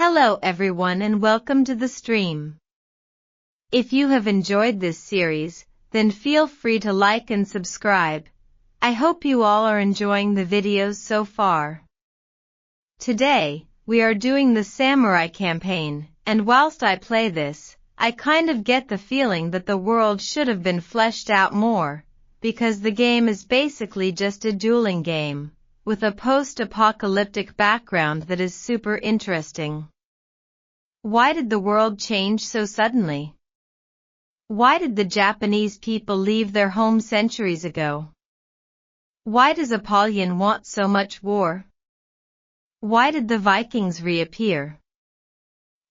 Hello everyone and welcome to the stream. If you have enjoyed this series, then feel free to like and subscribe. I hope you all are enjoying the videos so far. Today, we are doing the Samurai campaign, and whilst I play this, I kind of get the feeling that the world should have been fleshed out more, because the game is basically just a dueling game, with a post-apocalyptic background that is super interesting. Why did the world change so suddenly? Why did the Japanese people leave their home centuries ago? Why does Apollyon want so much war? Why did the Vikings reappear?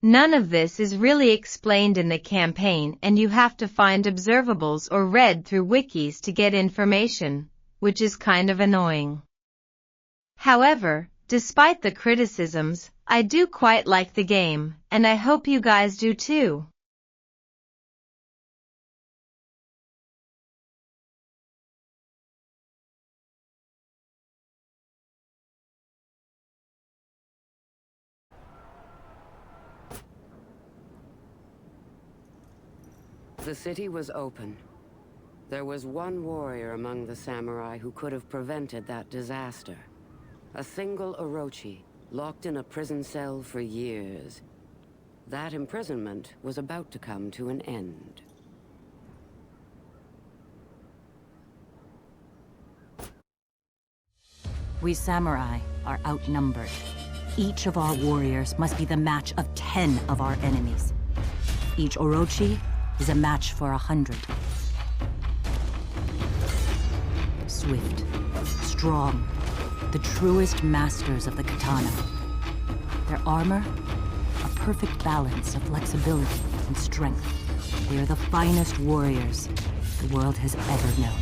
None of this is really explained in the campaign, and you have to find observables or read through wikis to get information, which is kind of annoying. However, despite the criticisms, I do quite like the game, and I hope you guys do too. The city was open. There was one warrior among the samurai who could have prevented that disaster. A single Orochi, locked in a prison cell for years. That imprisonment was about to come to an end. We samurai are outnumbered. Each of our warriors must be the match of 10 of our enemies. Each Orochi is a match for 100. Swift, strong, the truest masters of the katana. Their armor, a perfect balance of flexibility and strength. They are the finest warriors the world has ever known.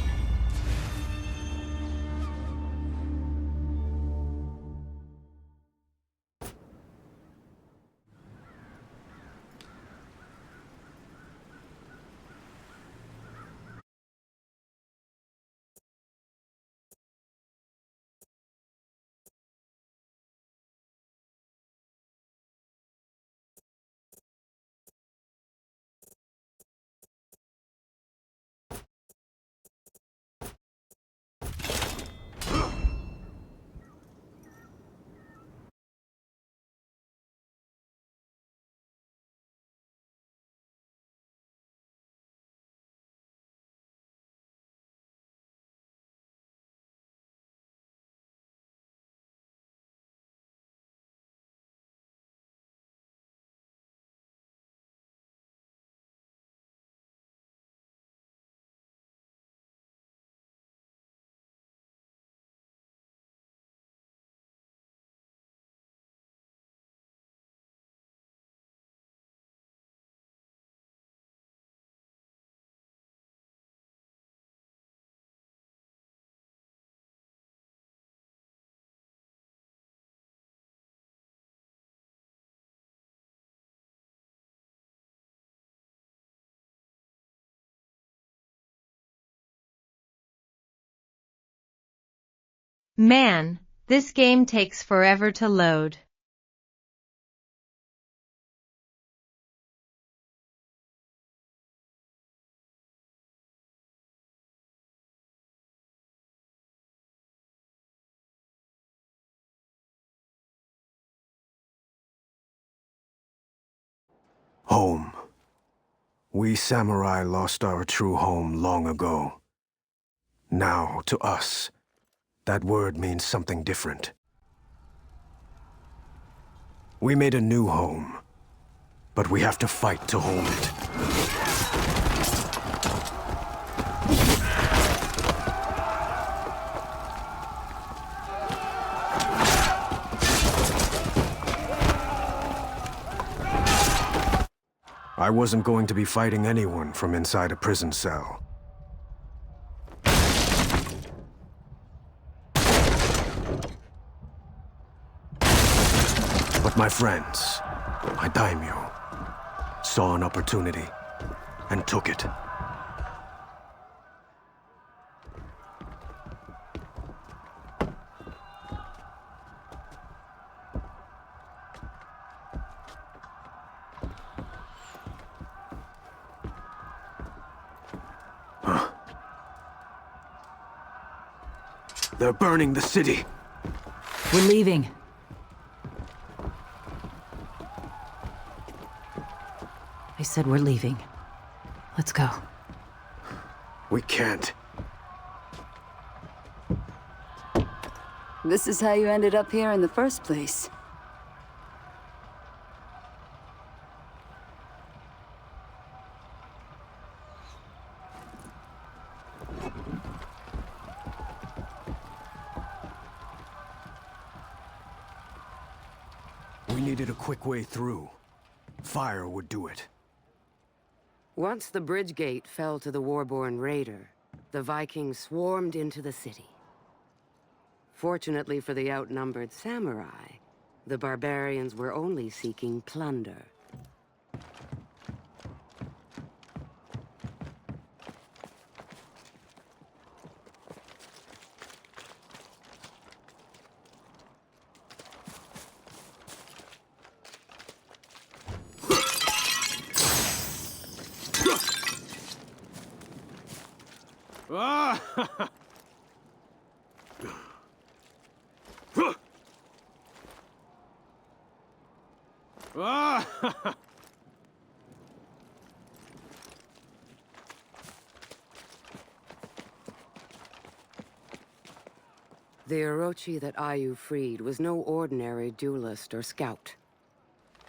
Man, this game takes forever to load. Home. We samurai lost our true home long ago. Now, to us, that word means something different. We made a new home, but we have to fight to hold it. I wasn't going to be fighting anyone from inside a prison cell. But my friends, my daimyo, saw an opportunity and took it. They're burning the city. We're leaving. I said we're leaving. Let's go. We can't. This is how you ended up here in the first place. We needed a quick way through. Fire would do it. Once the bridge gate fell to the Warborn raider, the Vikings swarmed into the city. Fortunately for the outnumbered samurai, the barbarians were only seeking plunder. The Orochi that Ayu freed was no ordinary duelist or scout.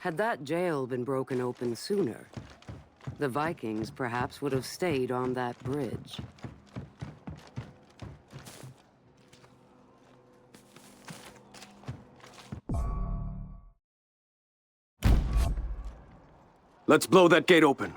Had that jail been broken open sooner, the Vikings perhaps would have stayed on that bridge. Let's blow that gate open.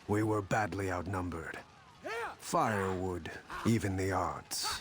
We were badly outnumbered. Fire would even the odds.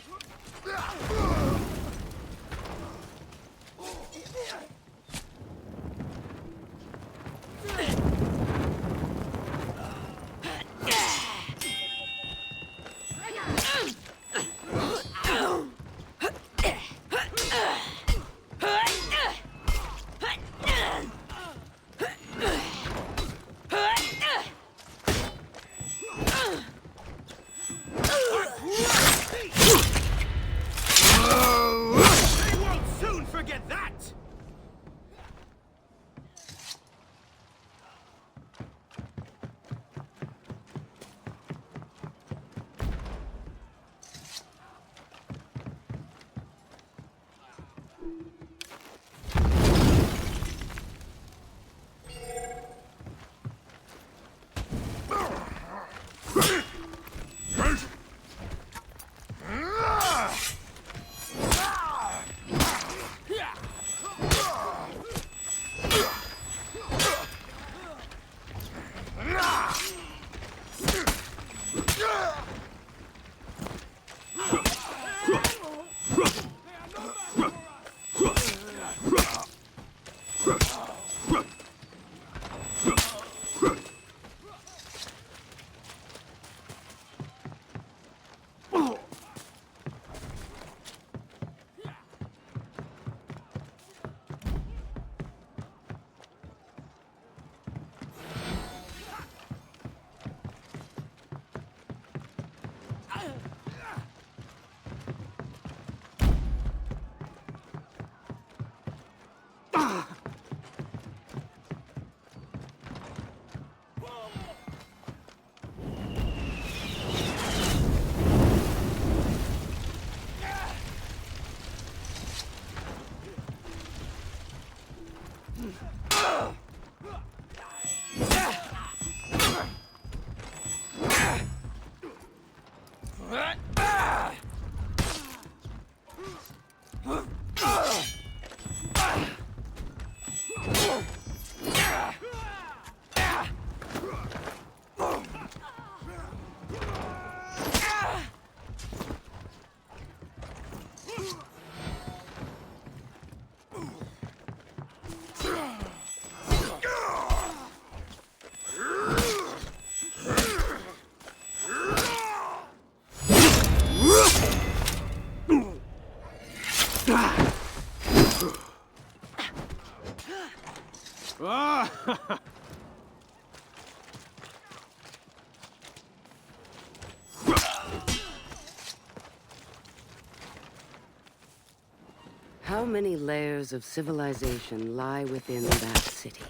How many layers of civilization lie within that city?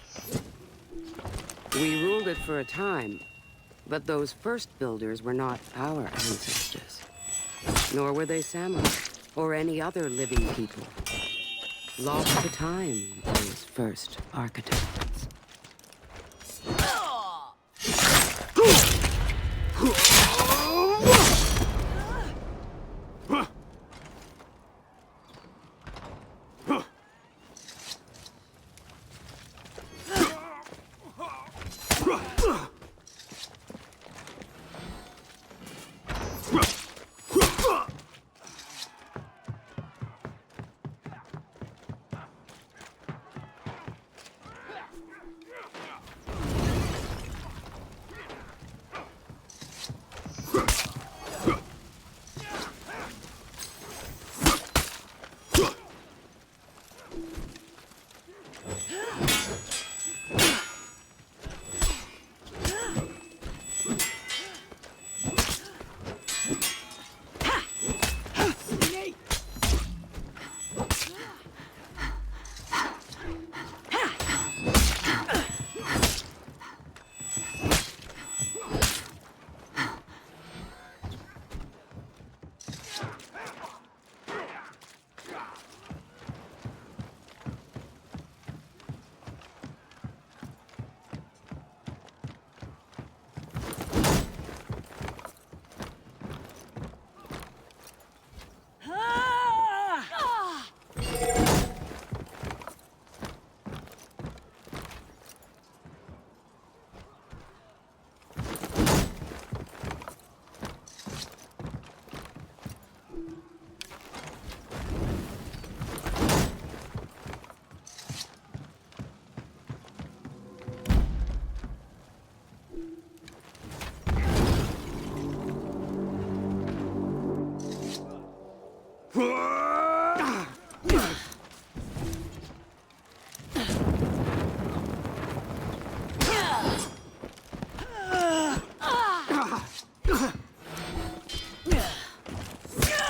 We ruled it for a time, but those first builders were not our ancestors. Nor were they samurai, or any other living people. Lost to time, those first architects.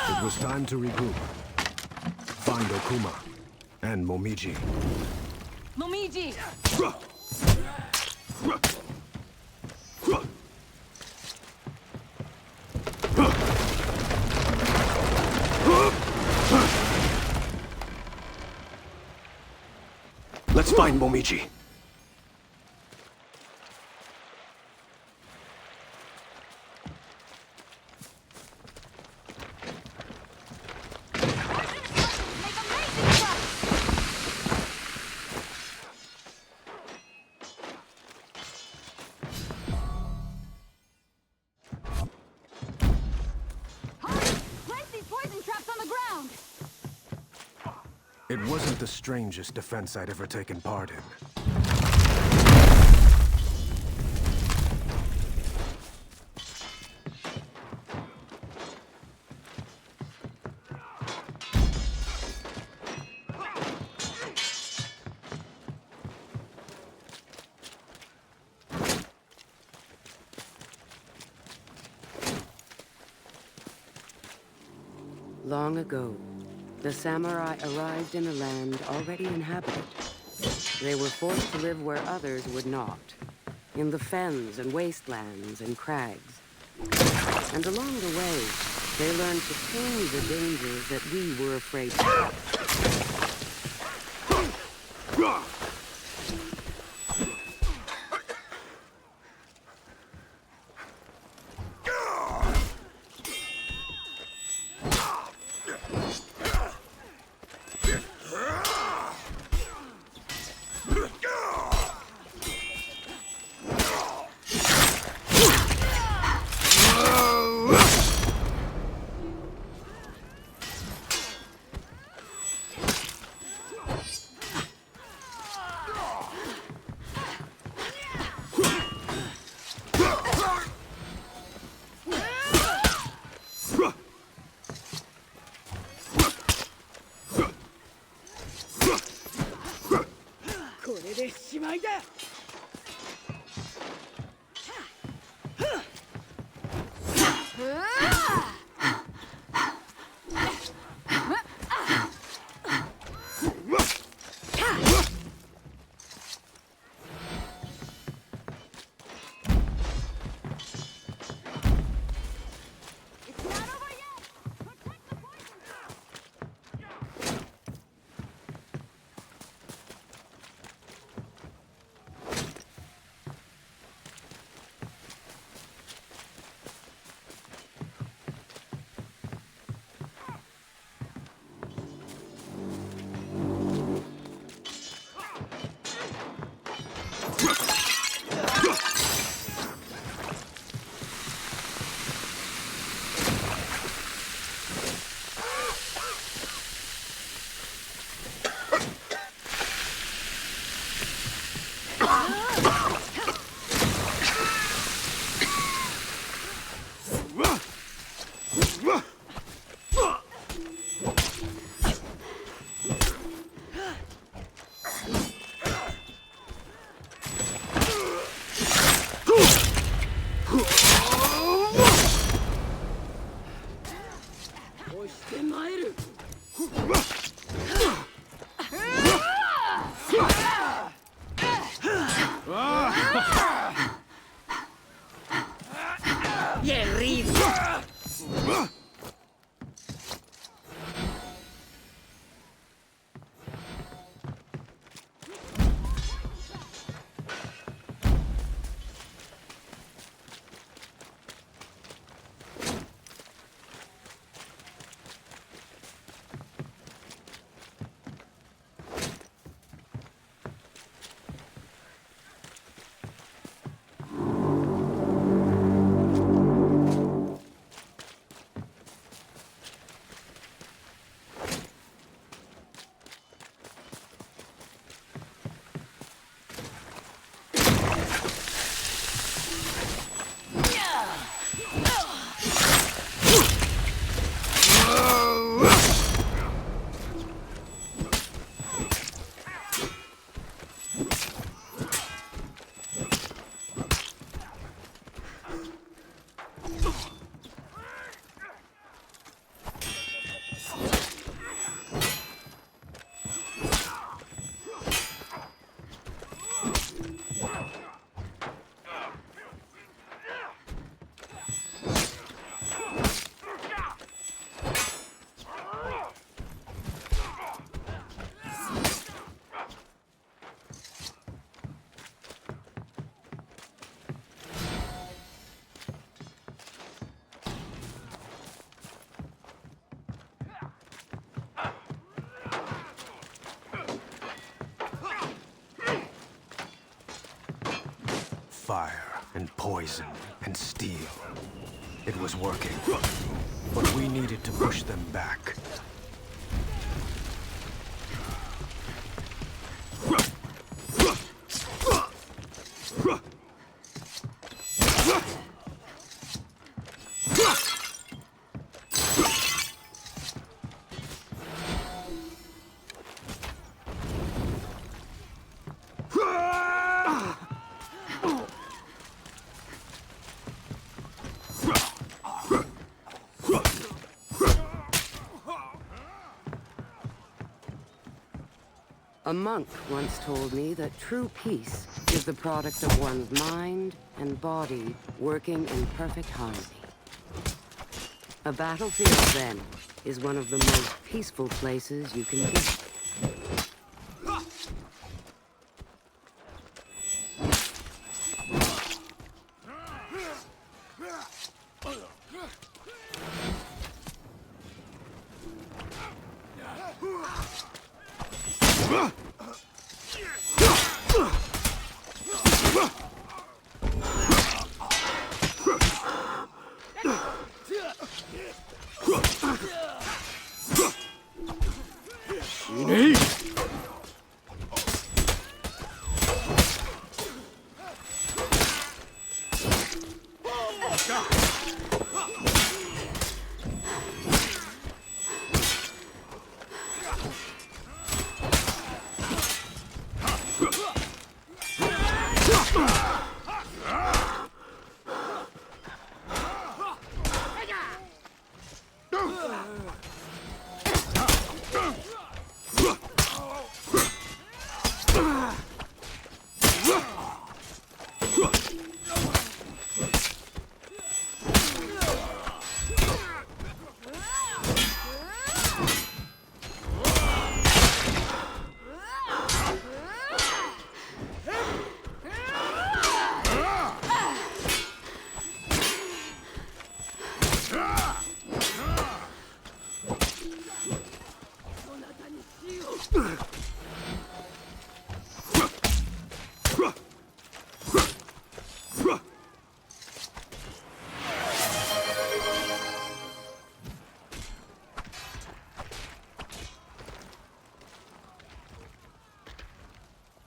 It was time to regroup. Find Okuma and Momiji. Momiji! Let's find Momiji. It wasn't the strangest defense I'd ever taken part in. Long ago, the samurai arrived in a land already inhabited. They were forced to live where others would not, in the fens and wastelands and crags. And along the way, they learned to tame the dangers that we were afraid of. Fire and poison and steel. It was working. But we needed to push them back. A monk once told me that true peace is the product of one's mind and body working in perfect harmony. A battlefield, then, is one of the most peaceful places you can be.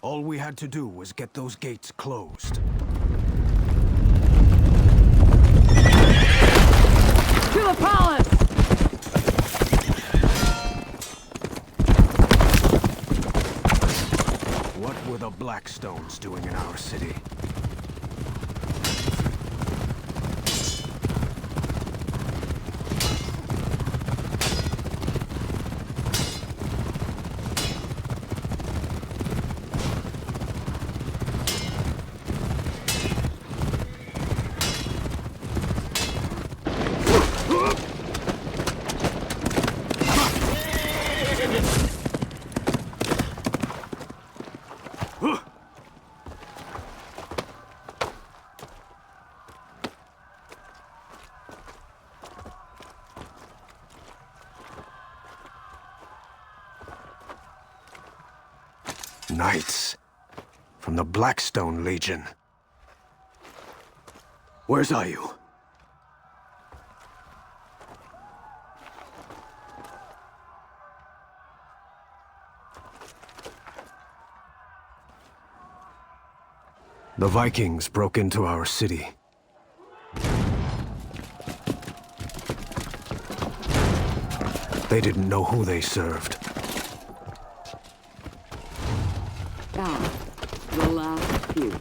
All we had to do was get those gates closed. To the palace! What were the Blackstones doing in our city? Knights. From the Blackstone Legion. Where's Ayu? The Vikings broke into our city. They didn't know who they served. Ah, the last few.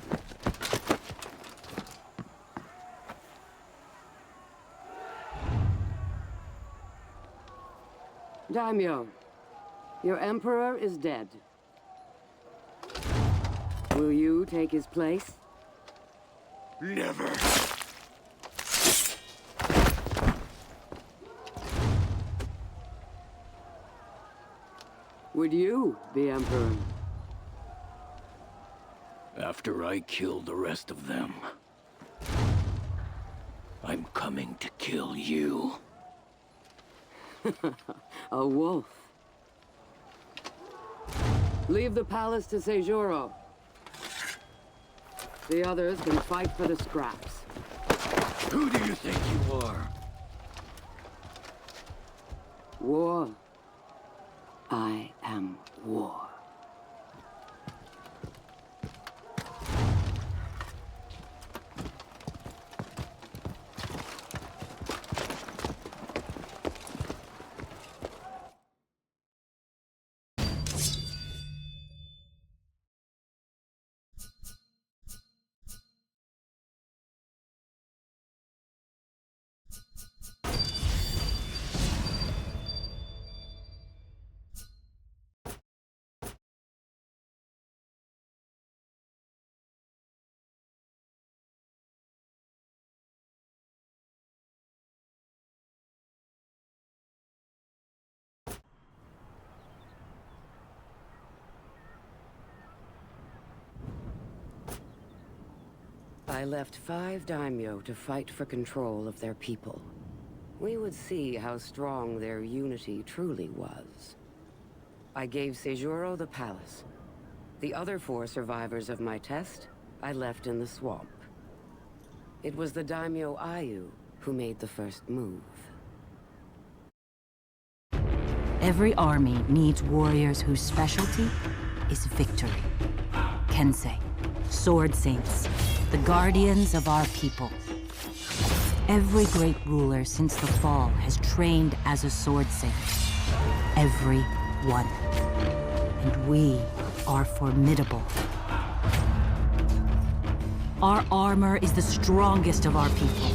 Daimyo, your emperor is dead. Will you take his place? Never. Would you be emperor? After I kill the rest of them, I'm coming to kill you. A wolf. Leave the palace to Seijuro. The others can fight for the scraps. Who do you think you are? War. I am war. I left 5 daimyo to fight for control of their people. We would see how strong their unity truly was. I gave Seijuro the palace. The other 4 survivors of my test, I left in the swamp. It was the daimyo Ayu who made the first move. Every army needs warriors whose specialty is victory. Kensei, sword saints, the guardians of our people. Every great ruler since the fall has trained as a sword saint. Every one. And we are formidable. Our armor is the strongest of our people.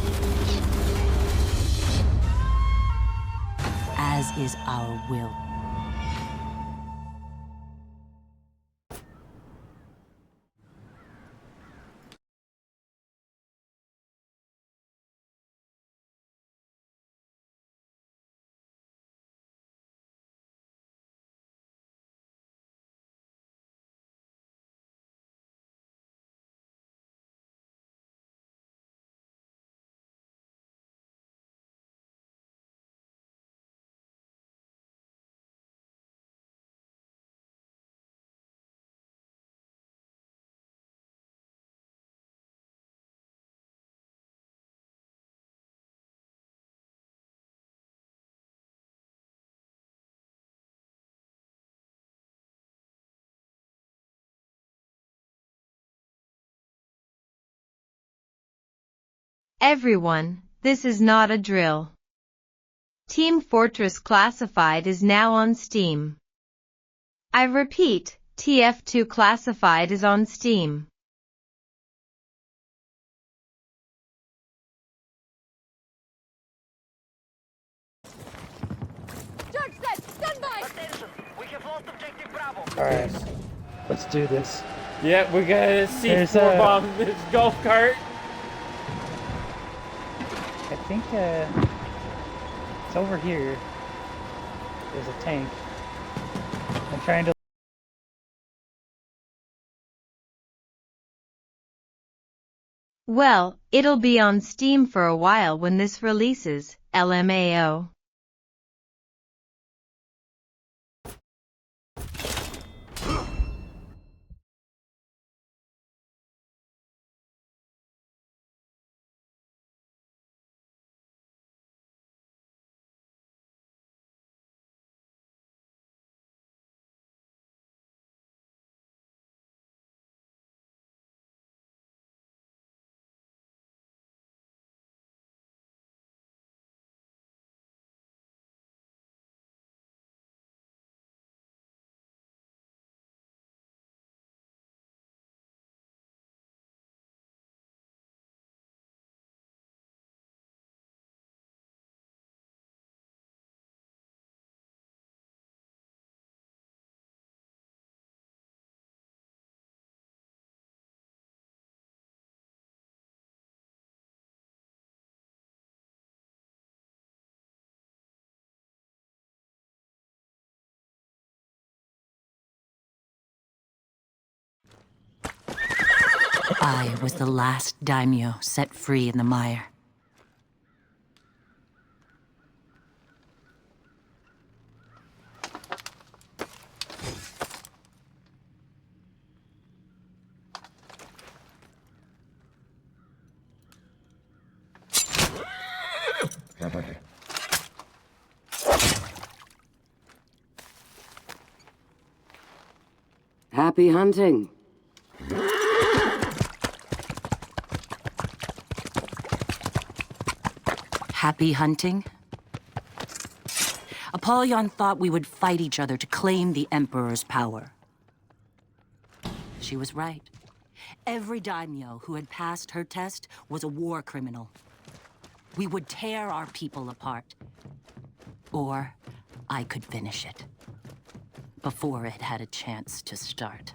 As is our will. Everyone, this is not a drill. Team Fortress Classified is now on Steam. I repeat, TF2 Classified is on Steam. Charge set! Stand by! Attention! We have lost objective Bravo. Alright, let's do this. Yeah, we gotta There's C4 a- bomb this golf cart. I think it's over here. There's a tank. I'm trying to. Well, it'll be on Steam for a while when this releases, LMAO. I was the last daimyo set free in the mire. Happy hunting. Happy hunting? Apollyon thought we would fight each other to claim the Emperor's power. She was right. Every daimyo who had passed her test was a war criminal. We would tear our people apart. Or I could finish it. Before it had a chance to start.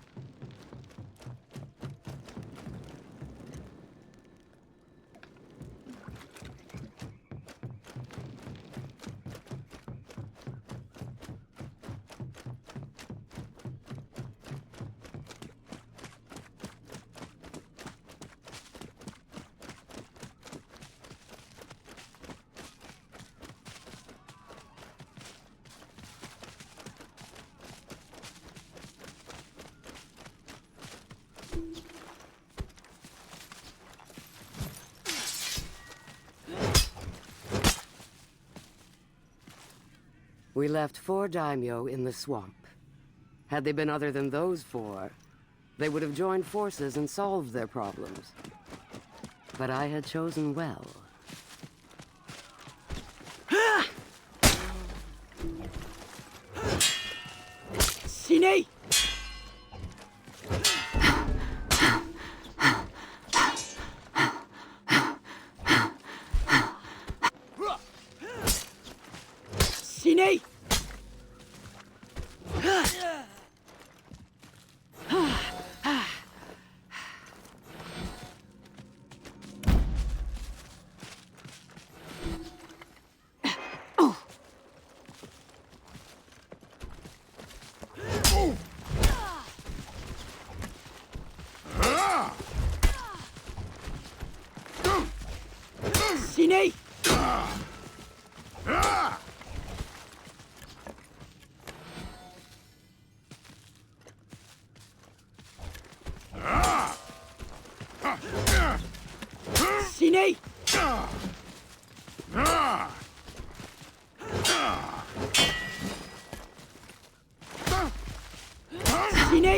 We left 4 daimyo in the swamp. Had they been other than those 4, they would have joined forces and solved their problems. But I had chosen well. Sine! Sine! Sine! Sine! Sine!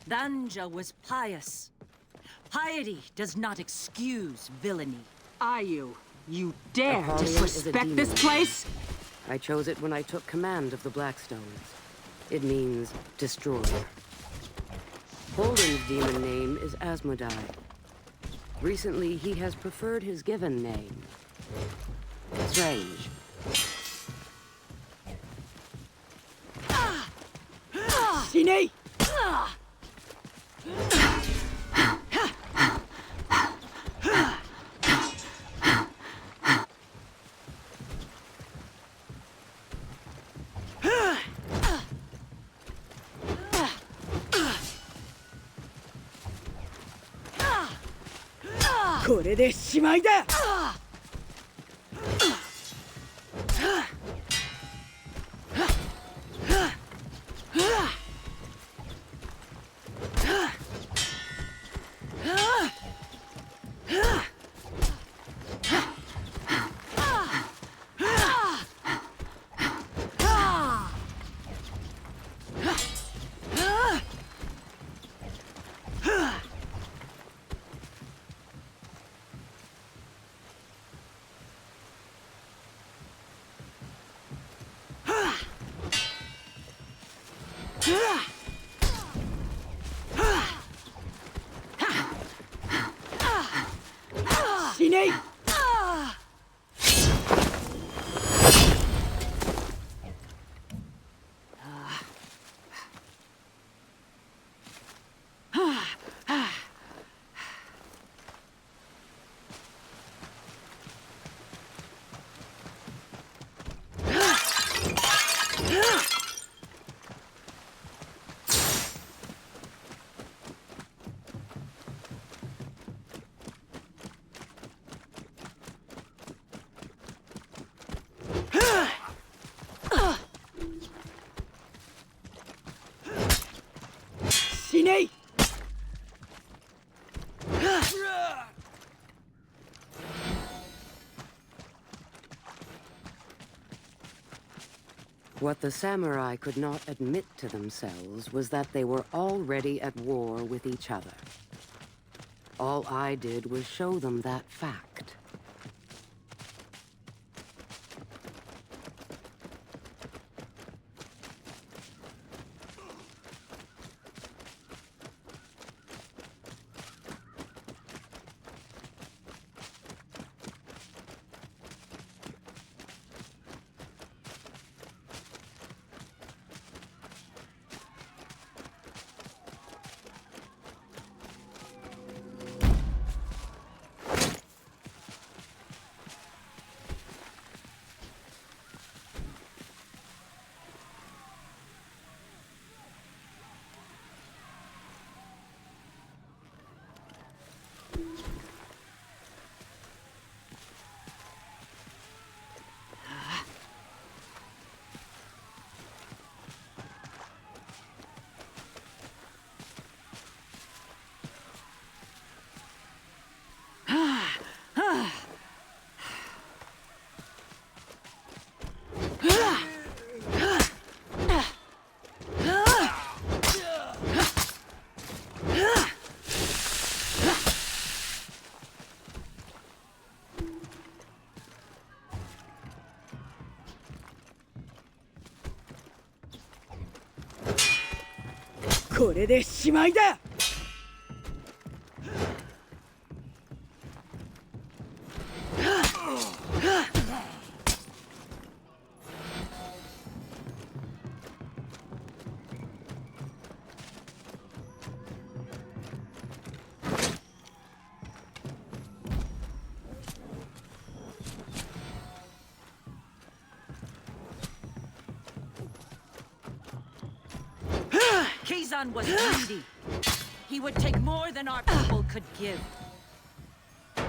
Danja was pious. Piety does not excuse villainy. Ayu, you dare Apollyon is a disrespect this demon. place? I chose it when I took command of the Blackstones. It means destroyer. Holden's demon name is Asmodai. Recently, he has preferred his given name. Strange. Sine!これでしまいだ! Sine! What the samurai could not admit to themselves was that they were already at war with each other. All I did was show them that fact.これでしまいだ。Kazan was greedy. He would take more than our people could give.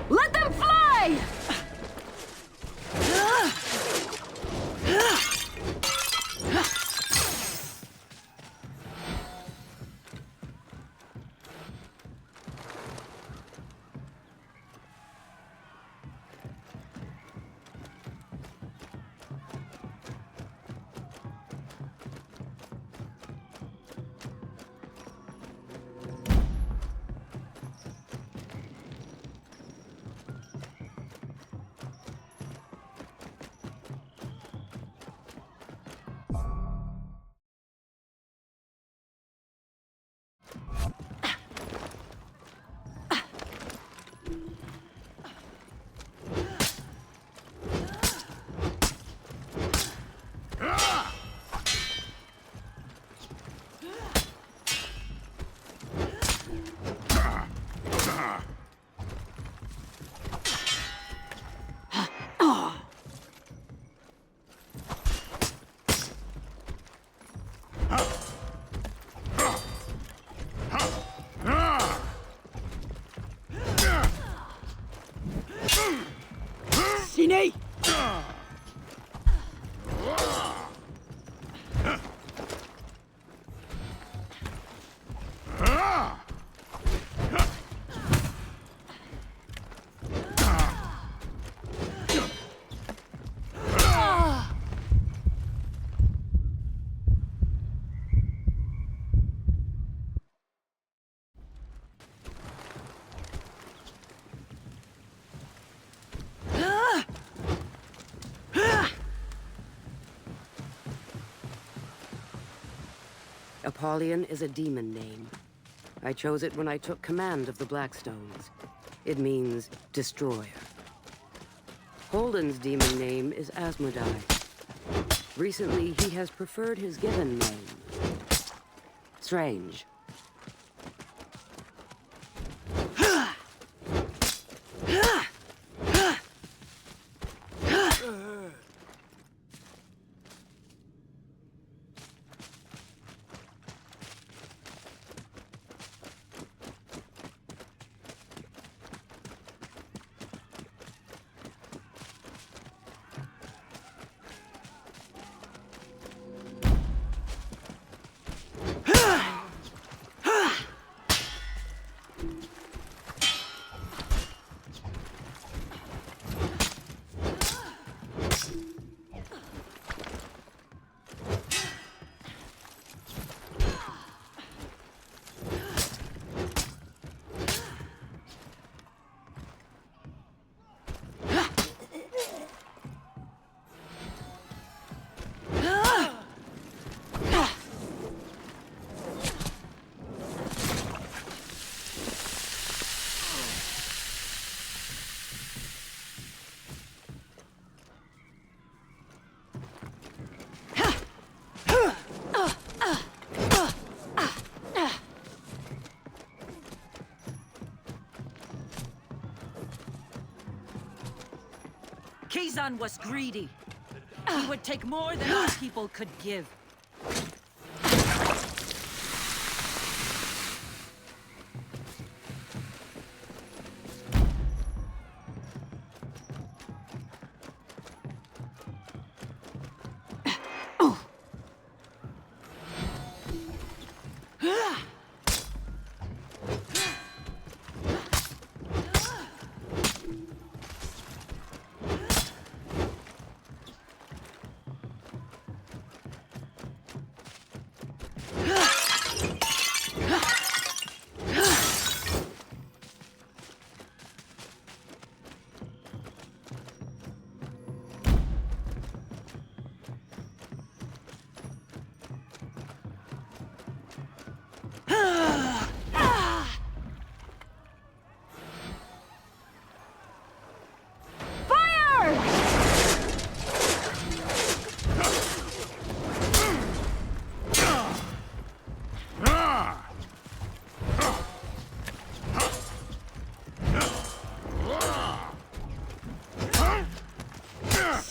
Let them fly!しねい。Apollyon is a demon name. I chose it when I took command of the Blackstones. It means destroyer. Holden's demon name is Asmodai. Recently, he has preferred his given name. Strange. Kizan was greedy. He would take more than our people could give.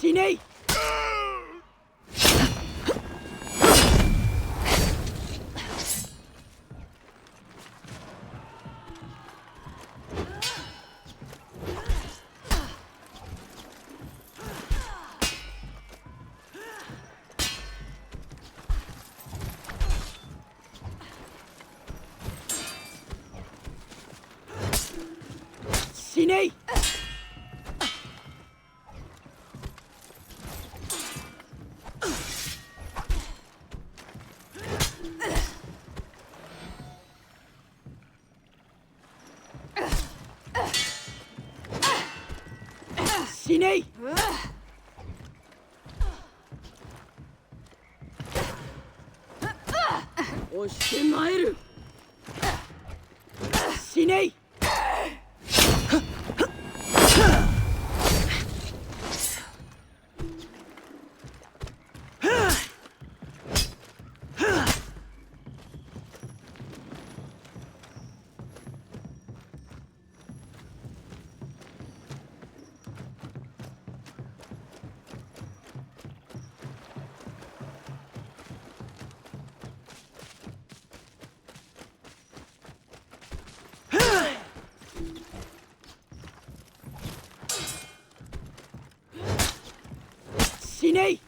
Shinei! しねいしねい押してまいるしねいしねい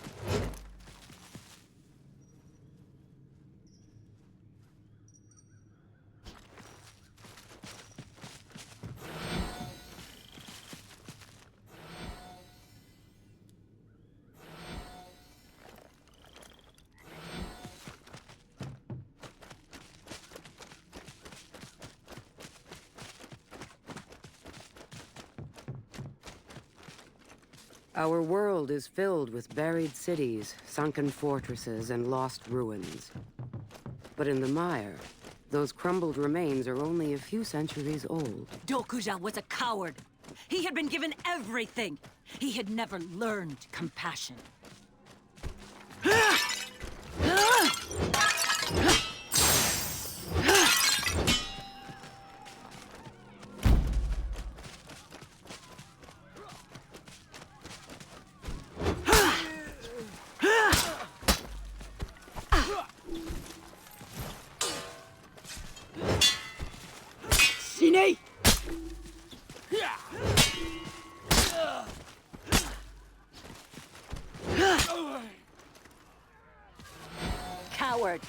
Our world is filled with buried cities, sunken fortresses, and lost ruins. But in the mire, those crumbled remains are only a few centuries old. Dokuja was a coward. He had been given everything. He had never learned compassion. Coward.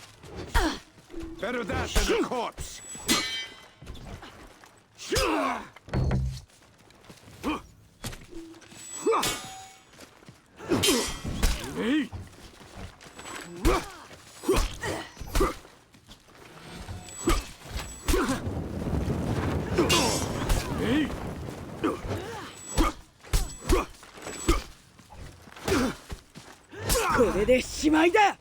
Better that than a corpse.これでしまいだ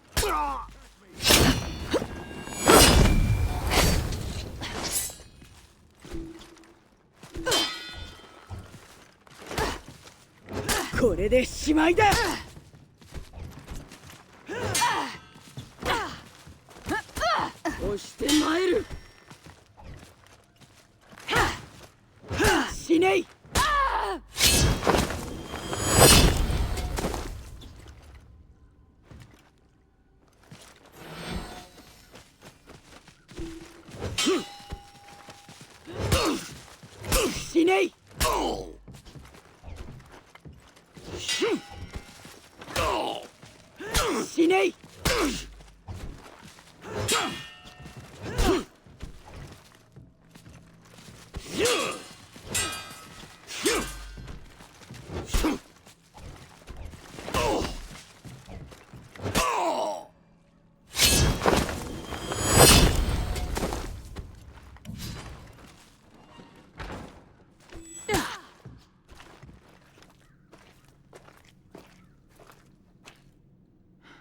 これでしまいだ押してまいるしねい死ねい死ねい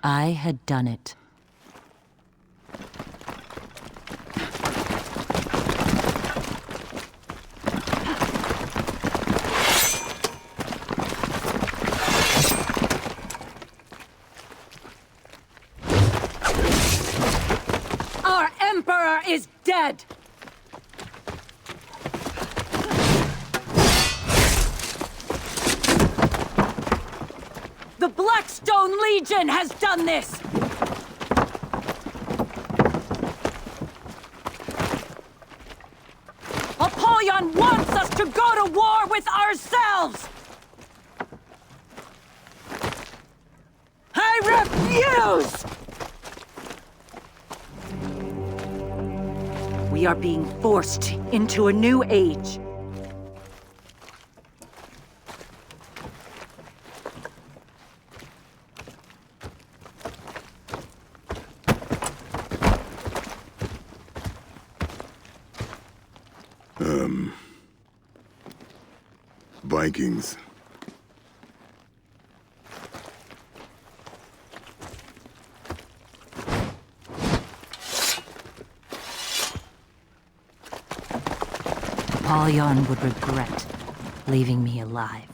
I had done it. Our Emperor is dead! The Blackstone Legion has done this! Apollyon wants us to go to war with ourselves! I refuse! We are being forced into a new age. Vikings. Apollyon would regret leaving me alive.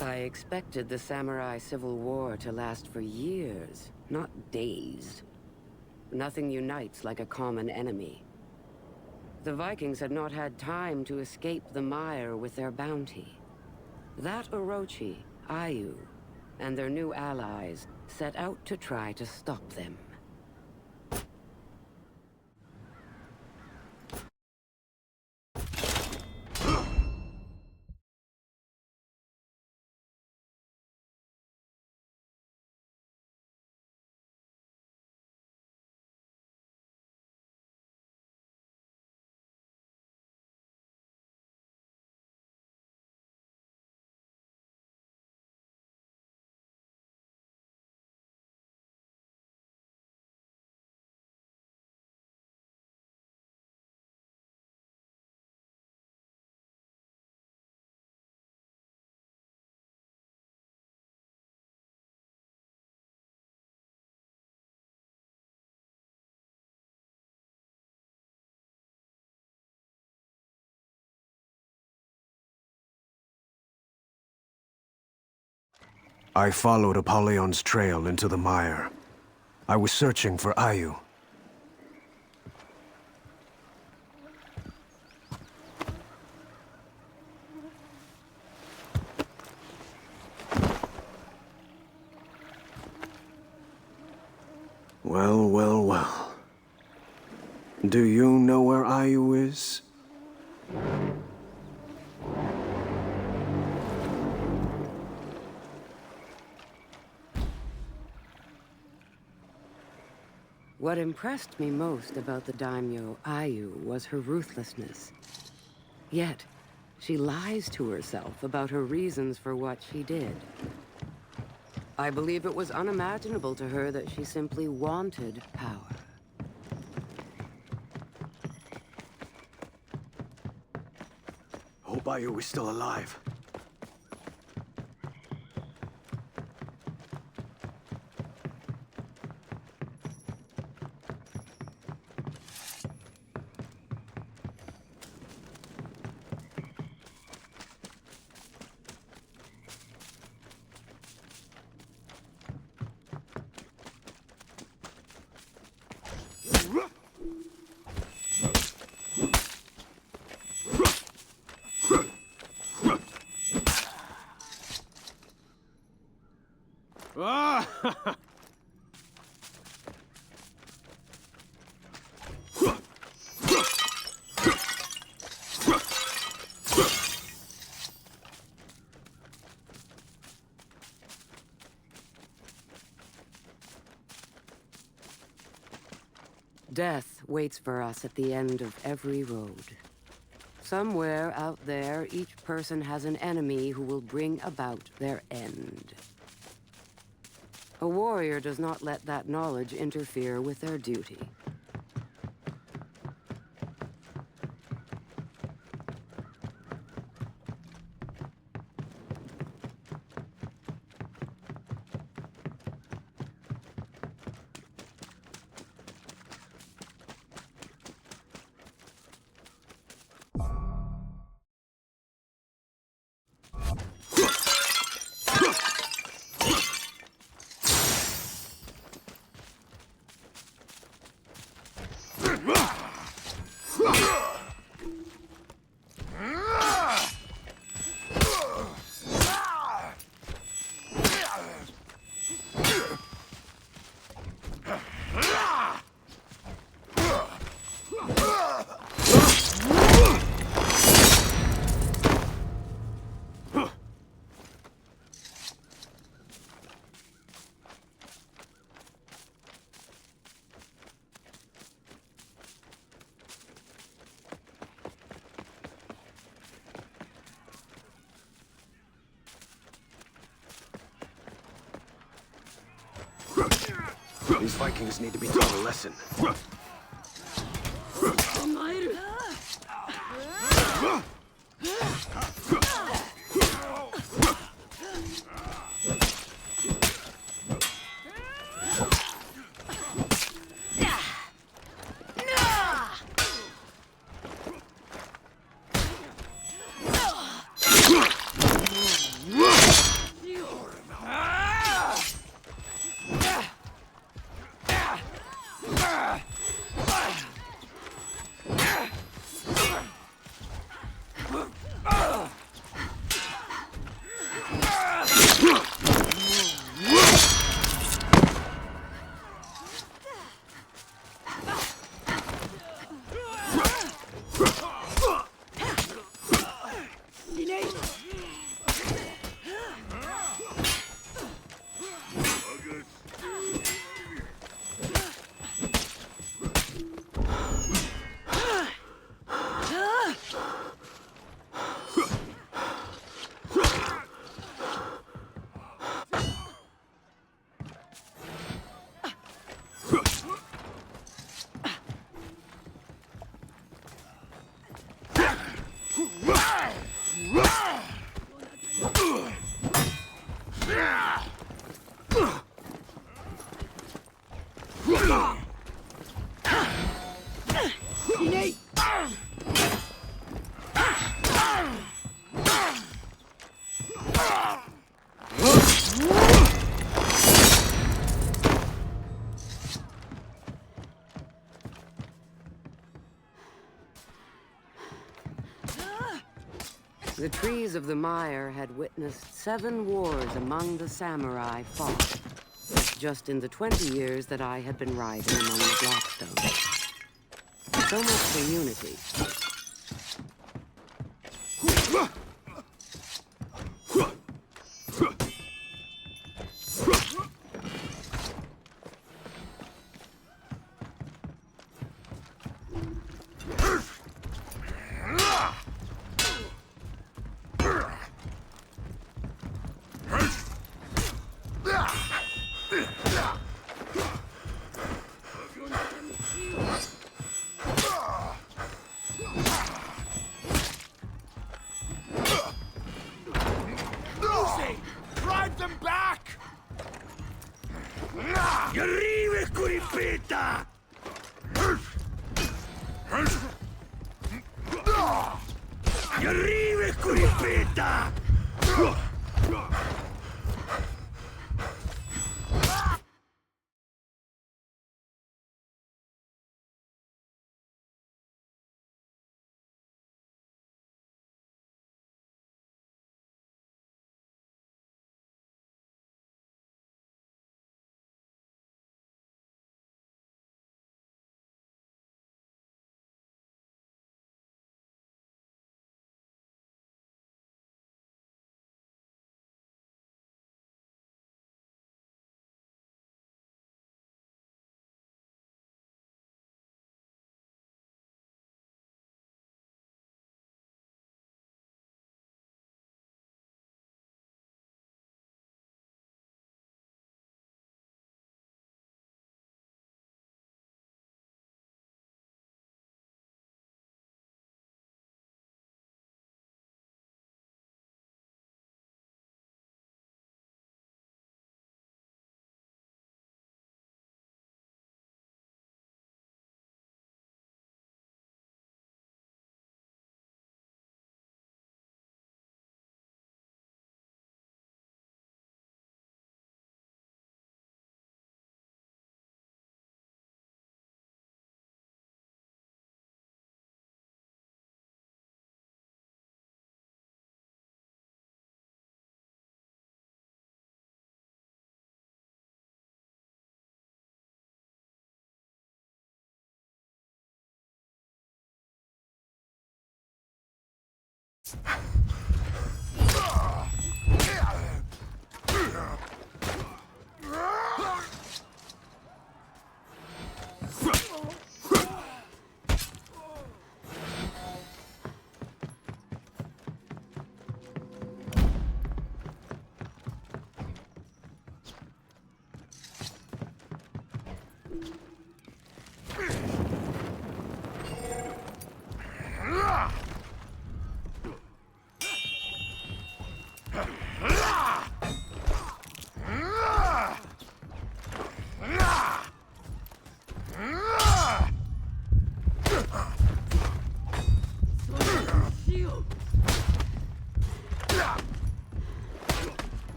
I expected the Samurai Civil War to last for years, not days. Nothing unites like a common enemy. The Vikings had not had time to escape the mire with their bounty. That Orochi, Ayu, and their new allies set out to try to stop them. I followed Apollyon's trail into the mire. I was searching for Ayu. Well, well, well. Do you know where Ayu is? What impressed me most about the daimyo Ayu was her ruthlessness. Yet, she lies to herself about her reasons for what she did. I believe it was unimaginable to her that she simply wanted power. Hope Ayu is still alive. Ah! Death waits for us at the end of every road. Somewhere out there, each person has an enemy who will bring about their end. A warrior does not let that knowledge interfere with their duty. These Vikings need to be taught a lesson. The trees of the mire had witnessed 7 wars among the samurai fought, just in the 20 years that I had been riding among the Blackstones. So much for unity.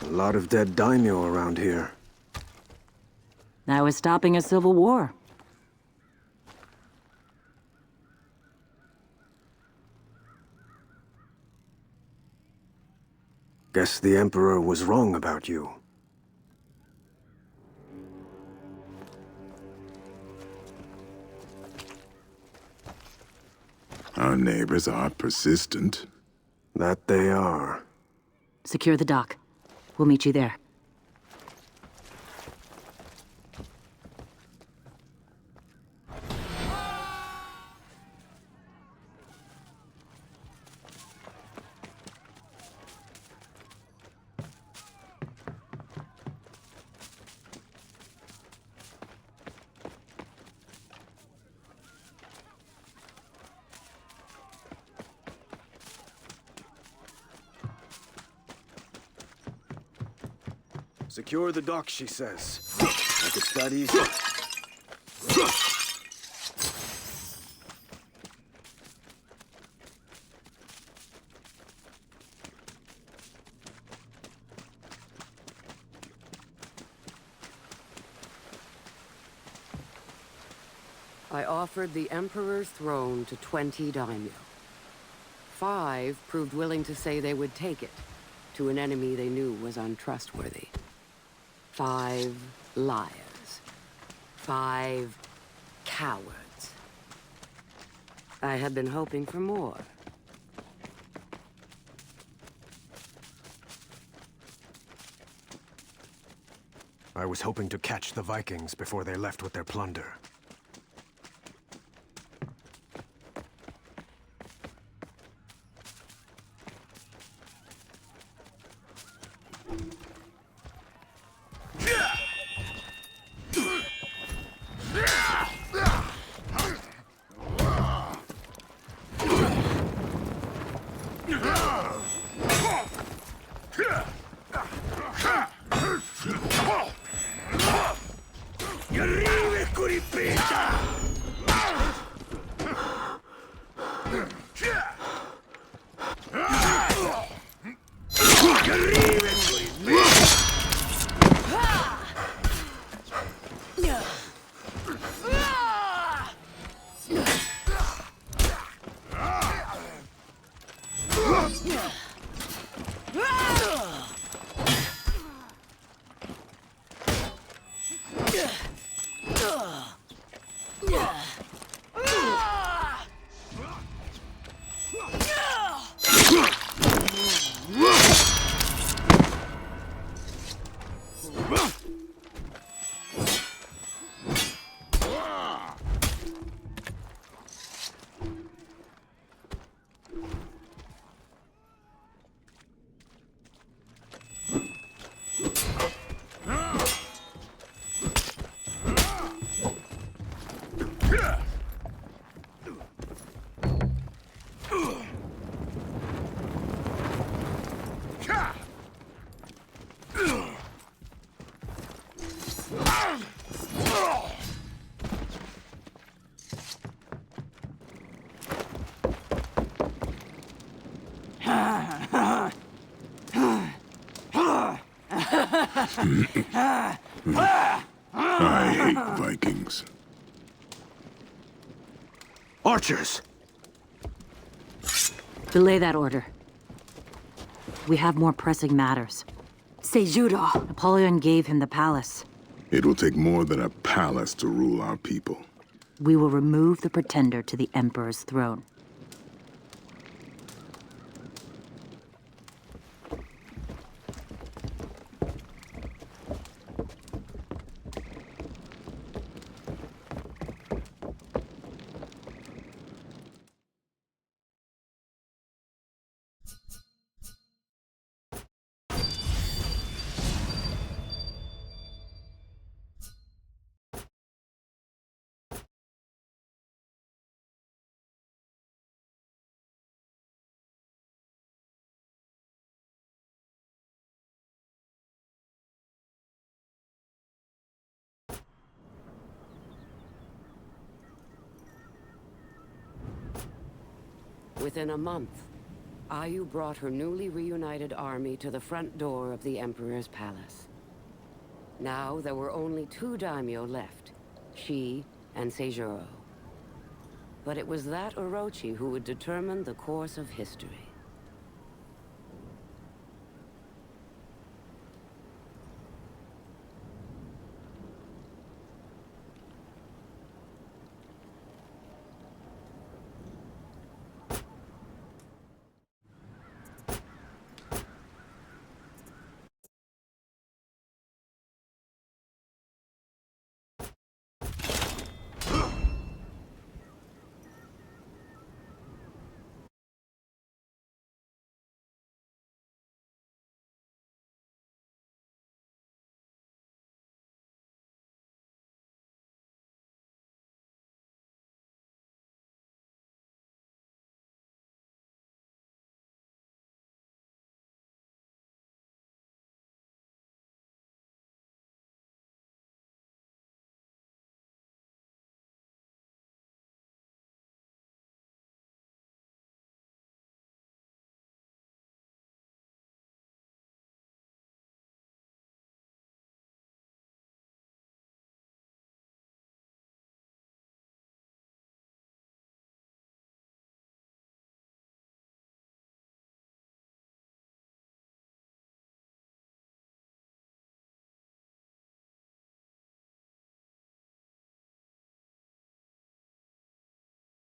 A lot of dead daimyo around here. That was stopping a civil war. Guess the Emperor was wrong about you. Our neighbors are persistent. That they are. Secure the dock. We'll meet you there. Secure the dock, she says. Make it that easy. I offered the Emperor's throne to 20 daimyo. 5 proved willing to say they would take it to an enemy they knew was untrustworthy. 5 liars. 5 cowards. I had been hoping for more. I was hoping to catch the Vikings before they left with their plunder. I hate Vikings. Archers! Delay that order. We have more pressing matters. Seijuro! Napoleon gave him the palace. It will take more than a palace to rule our people. We will remove the pretender to the Emperor's throne. Within a month, Ayu brought her newly reunited army to the front door of the Emperor's palace. Now there were only 2 daimyo left, she and Seijuro. But it was that Orochi who would determine the course of history.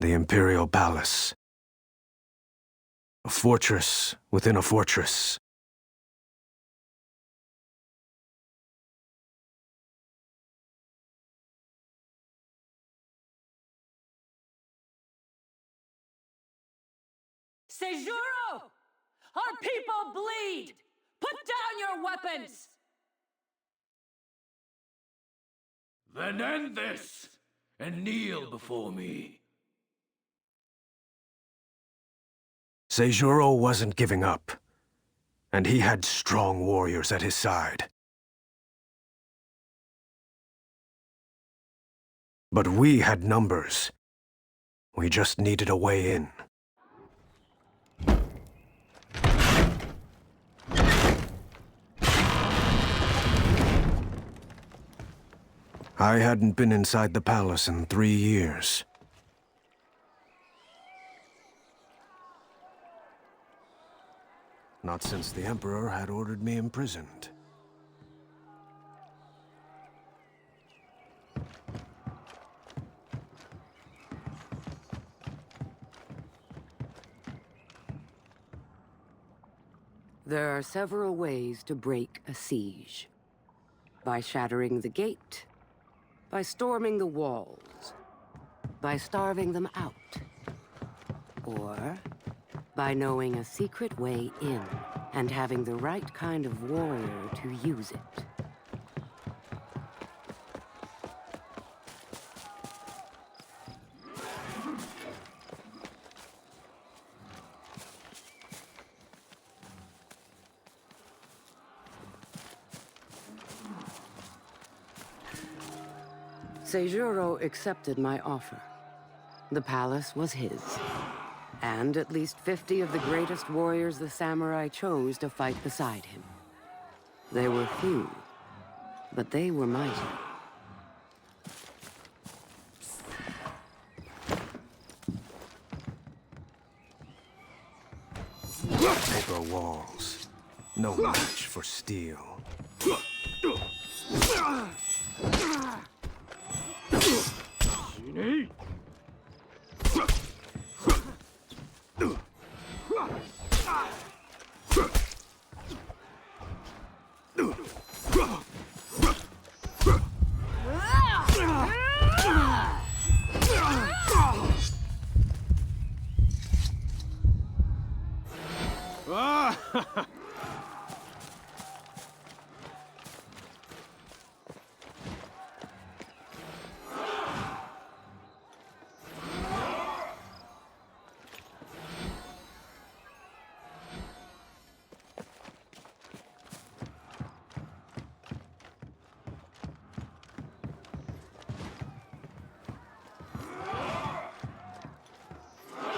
The Imperial Palace. A fortress within a fortress. Seijuro! Our people bleed! Put down your weapons! Then end this, and kneel before me. Seijuro wasn't giving up, and he had strong warriors at his side. But we had numbers. We just needed a way in. I hadn't been inside the palace in 3 years. Not since the Emperor had ordered me imprisoned. There are several ways to break a siege. By shattering the gate, by storming the walls, by starving them out, or by knowing a secret way in and having the right kind of warrior to use it. Seijuro accepted my offer. The palace was his, and at least 50 of the greatest warriors the samurai chose to fight beside him. They were few, but they were mighty. Paper walls, no match for steel.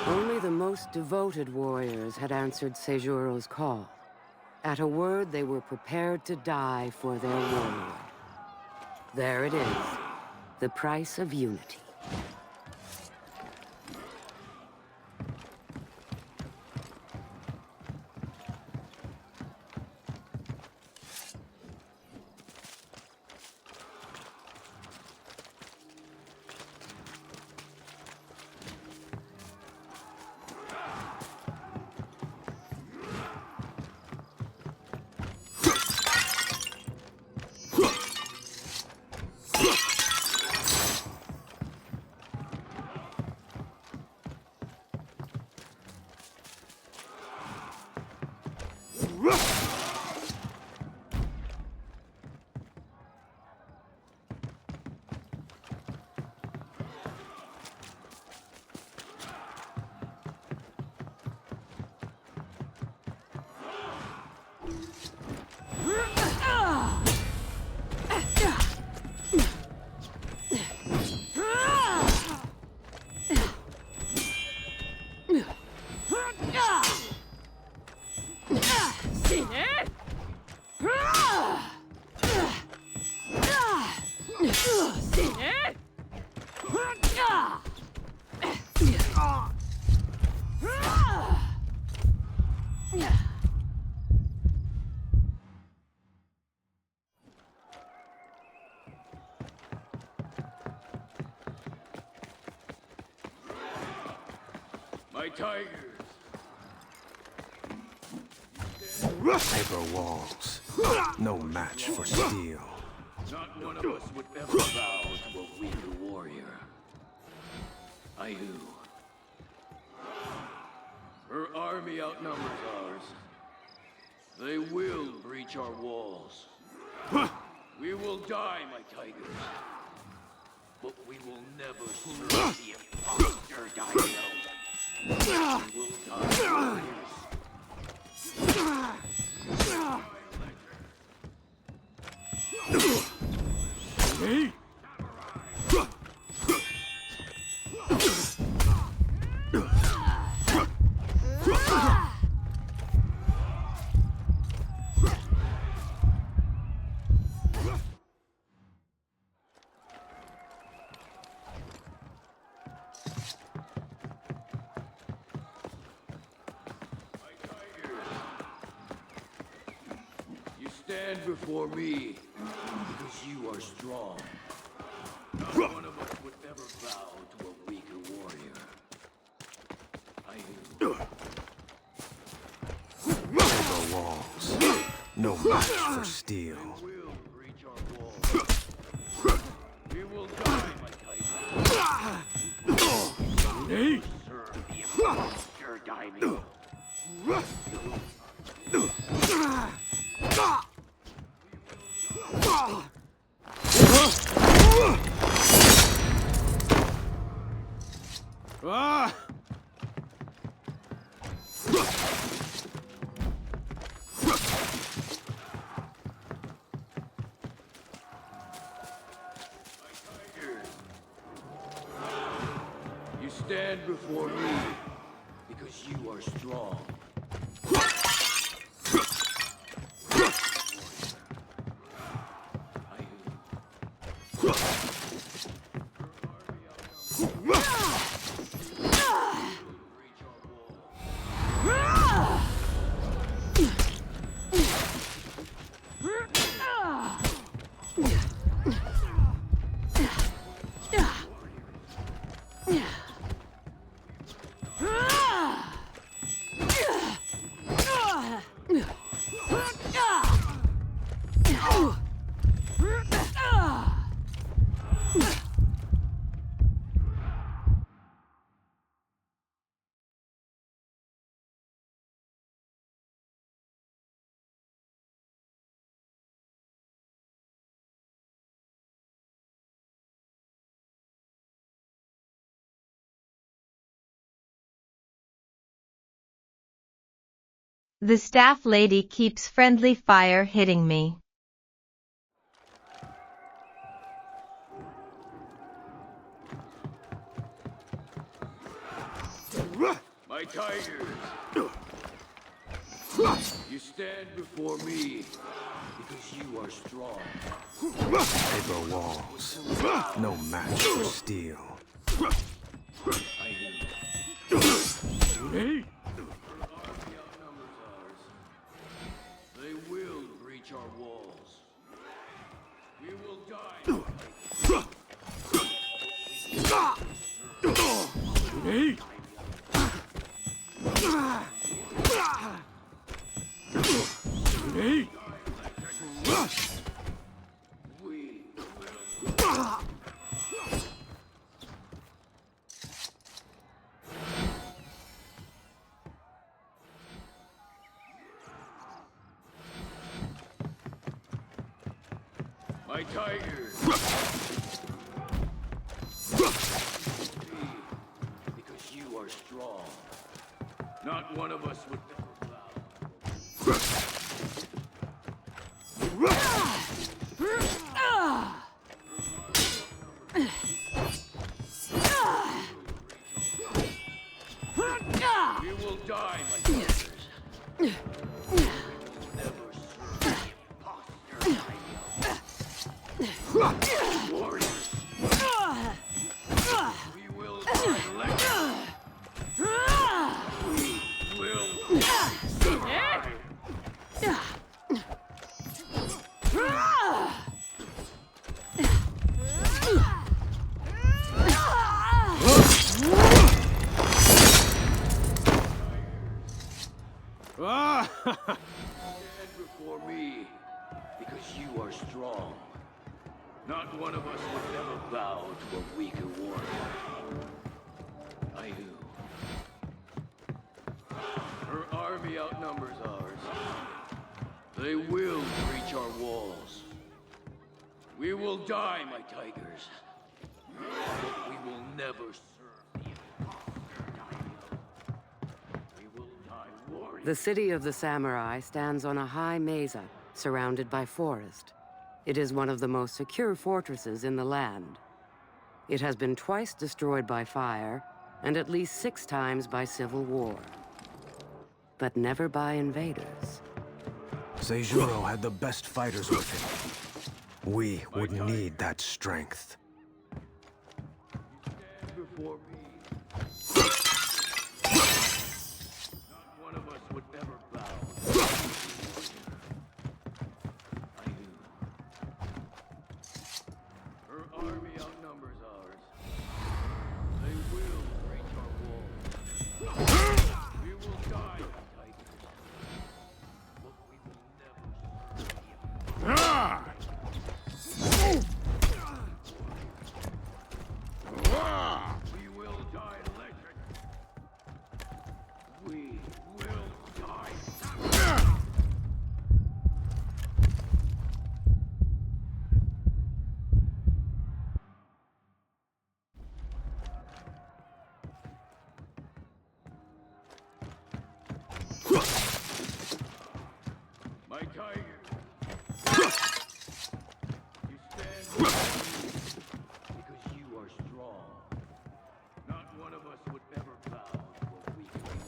Only the most devoted warriors had answered Seijuro's call. At a word, they were prepared to die for their warlord. There it is, the price of unity. My tigers. Paper walls, no match for steel. Not one of us would ever bow to a weaker warrior. Ayu. Her army outnumbers ours. They will breach our walls. We will die, my tigers. But we will never serve the imposter Daimyo. We will die warriors. Me? Stand before me, because you are strong. Not one of us would ever bow to a weaker warrior. Paper walls, no match for steel. We will breach our walls. We will die, my tiger. Serve the imposter Daimyo. You stand before me because you are strong. The staff lady keeps friendly fire hitting me. My tigers! You stand before me because you are strong. Paper walls, no match for steel. They will breach our walls. We will die. My tigers! Because you are strong. Not one of us would ever bow. We will die, my tigers. Never serve the imposter. Warriors. We will die legends. We will survive. Stand before me because you are strong. Not one of us would ever bow to a weaker warrior. I do. Her army outnumbers ours. They will breach our walls. We will die, my tigers. But we will never serve the imposter. We will die warriors. The city of the samurai stands on a high mesa, surrounded by forest. It is one of the most secure fortresses in the land. It has been twice destroyed by fire, and at least 6 times by civil war. But never by invaders. Seijuro had the best fighters with him. We would need that strength. Stand before me. Not one of us would ever bow. I do. Her army outnumbers ours. They will breach our walls. We will die, tigers. But we will never serve the We will die legend. We will die. My tiger. You stand because you are strong. Not one of us would ever bow to a weak man.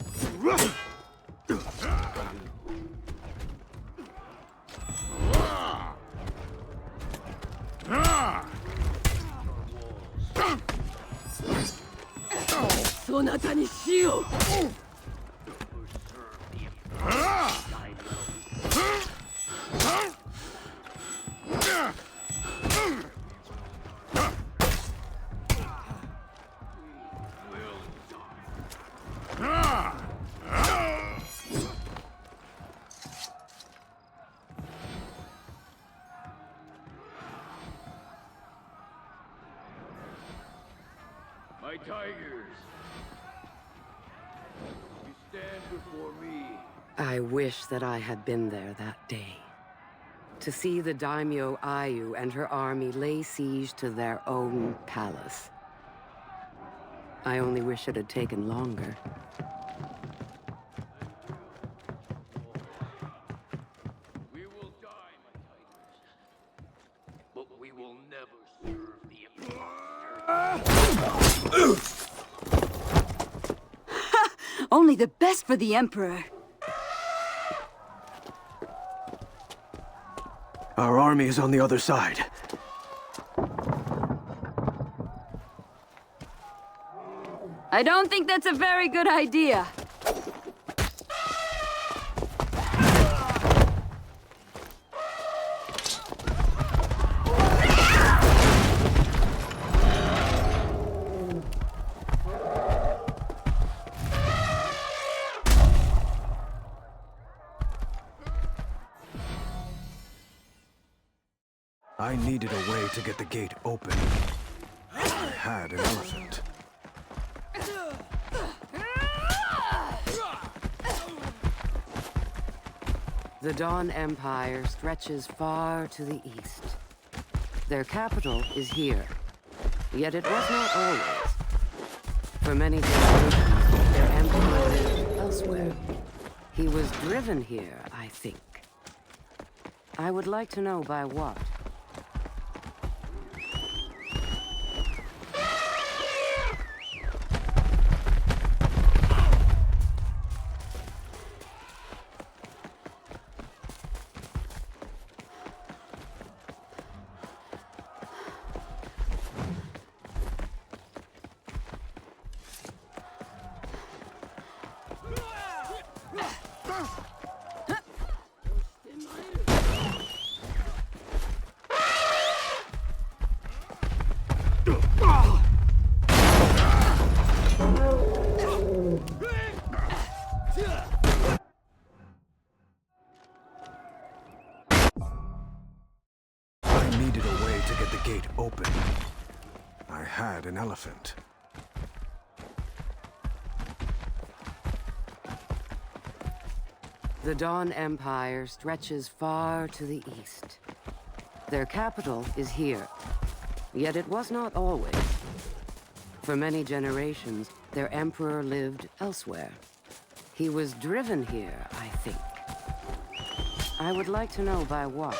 My tigers. You stand before me. I wish that I had been there that day. To see the daimyo Ayu and her army lay siege to their own palace. I only wish it had taken longer. But we will never serve the Imperial. Only the best for the Emperor. Our army is on the other side. I don't think that's a very good idea. I needed a way to get the gate open. I had an elephant. The Dawn Empire stretches far to the east. Their capital is here, yet it was not always. For many generations, their emperor lived elsewhere. He was driven here, I think. I would like to know by what. I needed a way to get the gate open. I had an elephant. The Dawn Empire stretches far to the east. Their capital is here, yet it was not always. For many generations, their emperor lived elsewhere. He was driven here, I think. I would like to know by what.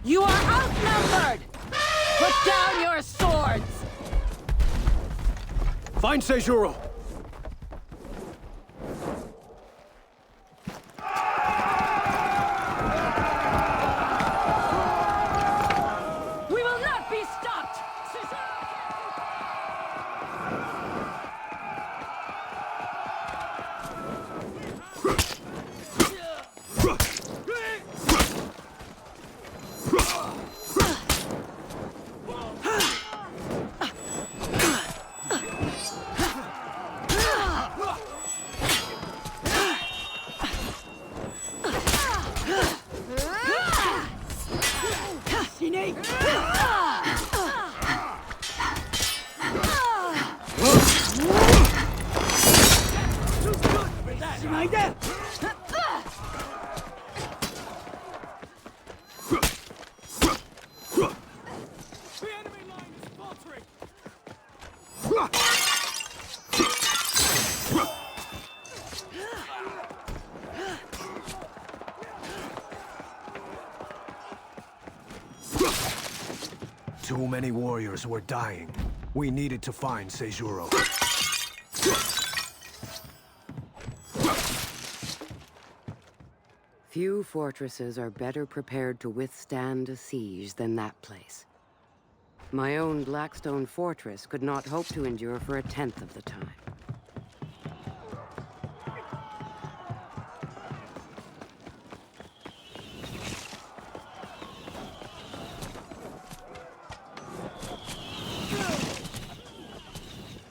You are outnumbered! Put down your swords! Find Seijuro! We will not be stopped! Too many warriors were dying. We needed to find Seijuro. Few fortresses are better prepared to withstand a siege than that place. My own Blackstone fortress could not hope to endure for 1/10 of the time.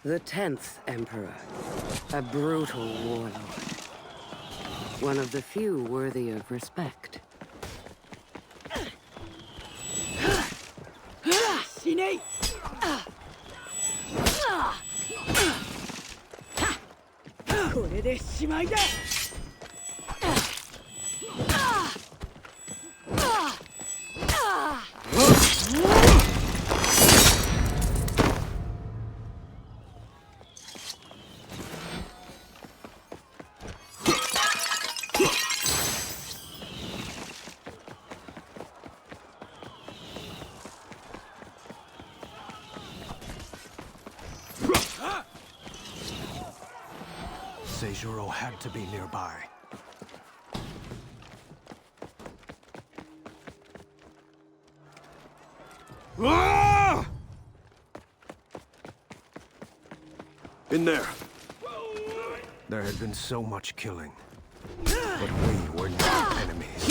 The 10th Emperor, a brutal warlord. One of the few worthy of respect. Seijuro had to be nearby. In there! There had been so much killing, but we were not enemies.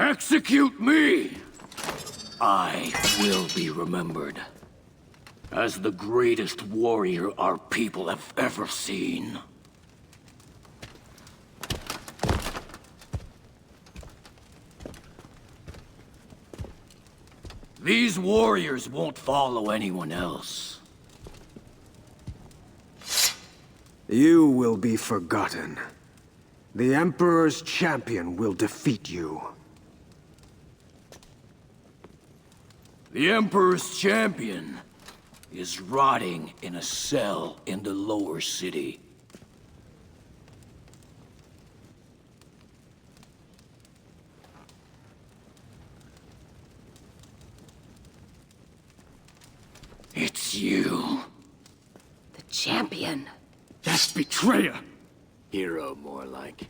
Execute me! I will be remembered as the greatest warrior our people have ever seen. These warriors won't follow anyone else. You will be forgotten. The Emperor's champion will defeat you. The Emperor's champion is rotting in a cell in the lower city. It's you. The champion. That's betrayer. Hero, more like.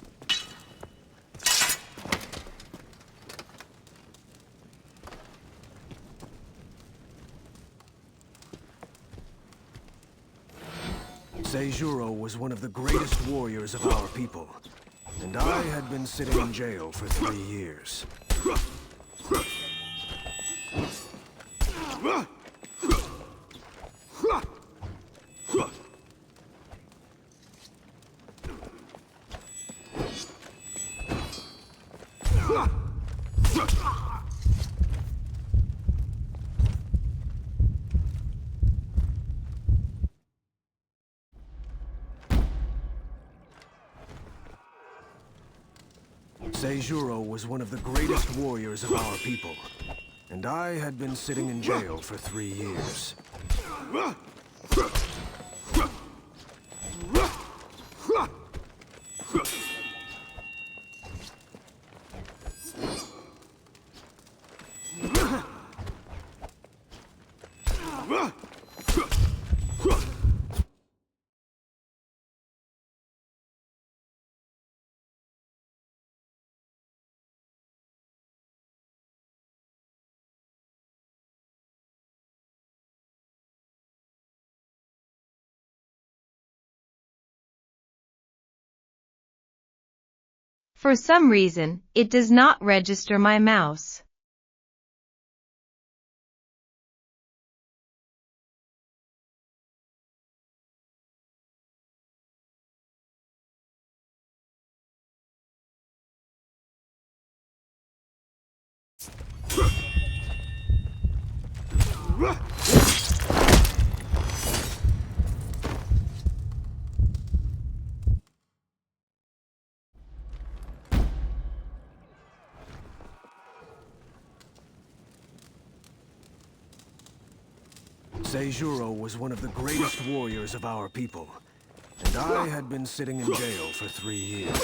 Seijuro was one of the greatest warriors of our people, and I had been sitting in jail for 3 years. Seijuro was one of the greatest warriors of our people, and I had been sitting in jail for 3 years. For some reason, it does not register my mouse. Seijuro was one of the greatest warriors of our people, and I had been sitting in jail for 3 years.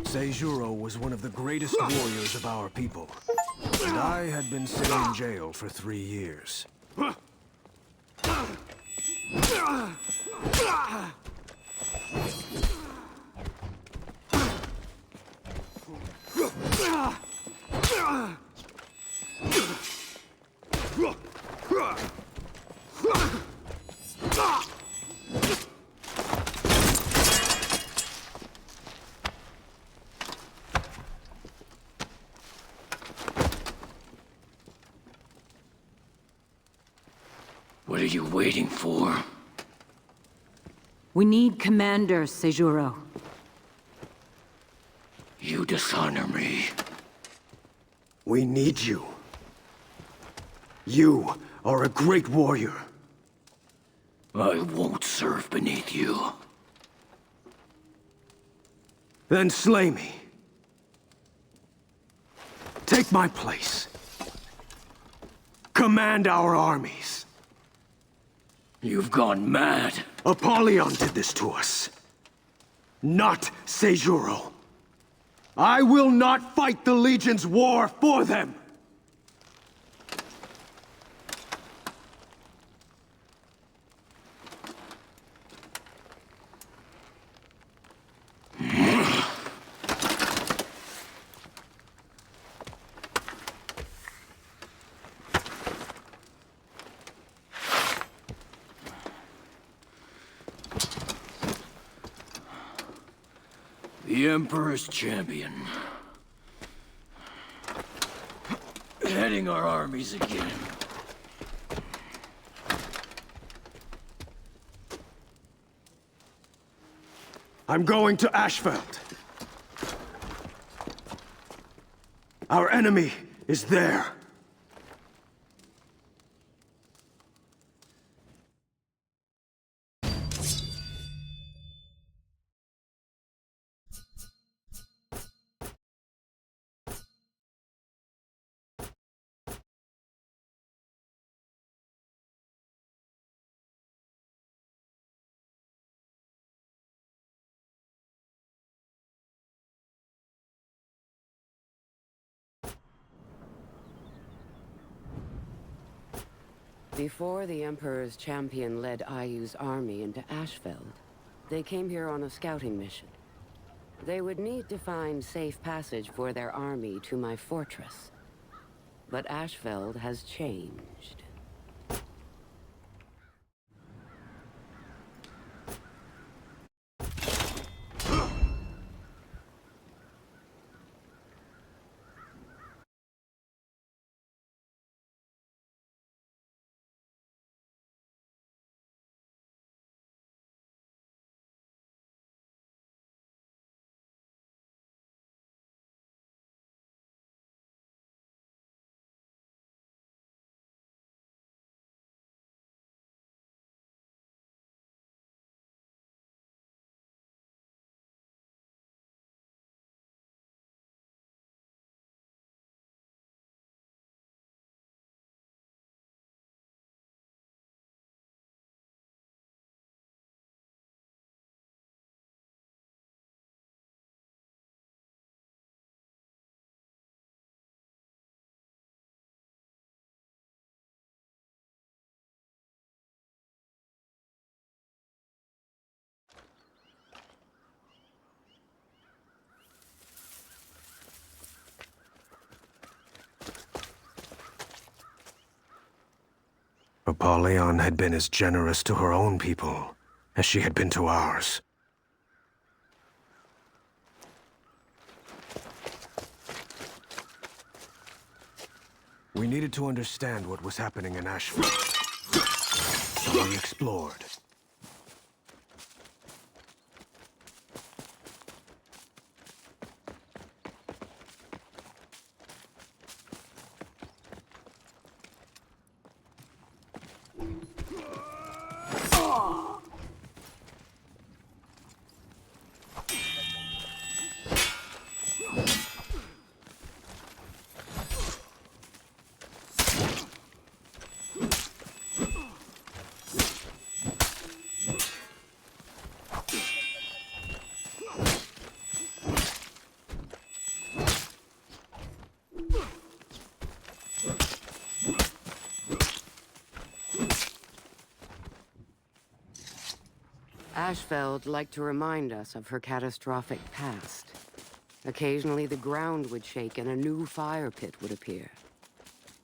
Seijuro was one of the greatest warriors of our people, and I had been sitting in jail for 3 years. What are you waiting for? We need Commander Seijuro. You dishonor me. We need you. You are a great warrior. I won't serve beneath you. Then slay me. Take my place. Command our armies. You've gone mad. Apollyon did this to us. Not Seijuro. I will not fight the Legion's war for them! The Emperor's champion. Heading our armies again. I'm going to Ashfeld. Our enemy is there. Before the Emperor's champion led Ayu's army into Ashfeld, they came here on a scouting mission. They would need to find safe passage for their army to my fortress. But Ashfeld has changed. Apollyon had been as generous to her own people as she had been to ours. We needed to understand what was happening in Ashford. So we explored. Ashfeld liked to remind us of her catastrophic past. Occasionally the ground would shake and a new fire pit would appear.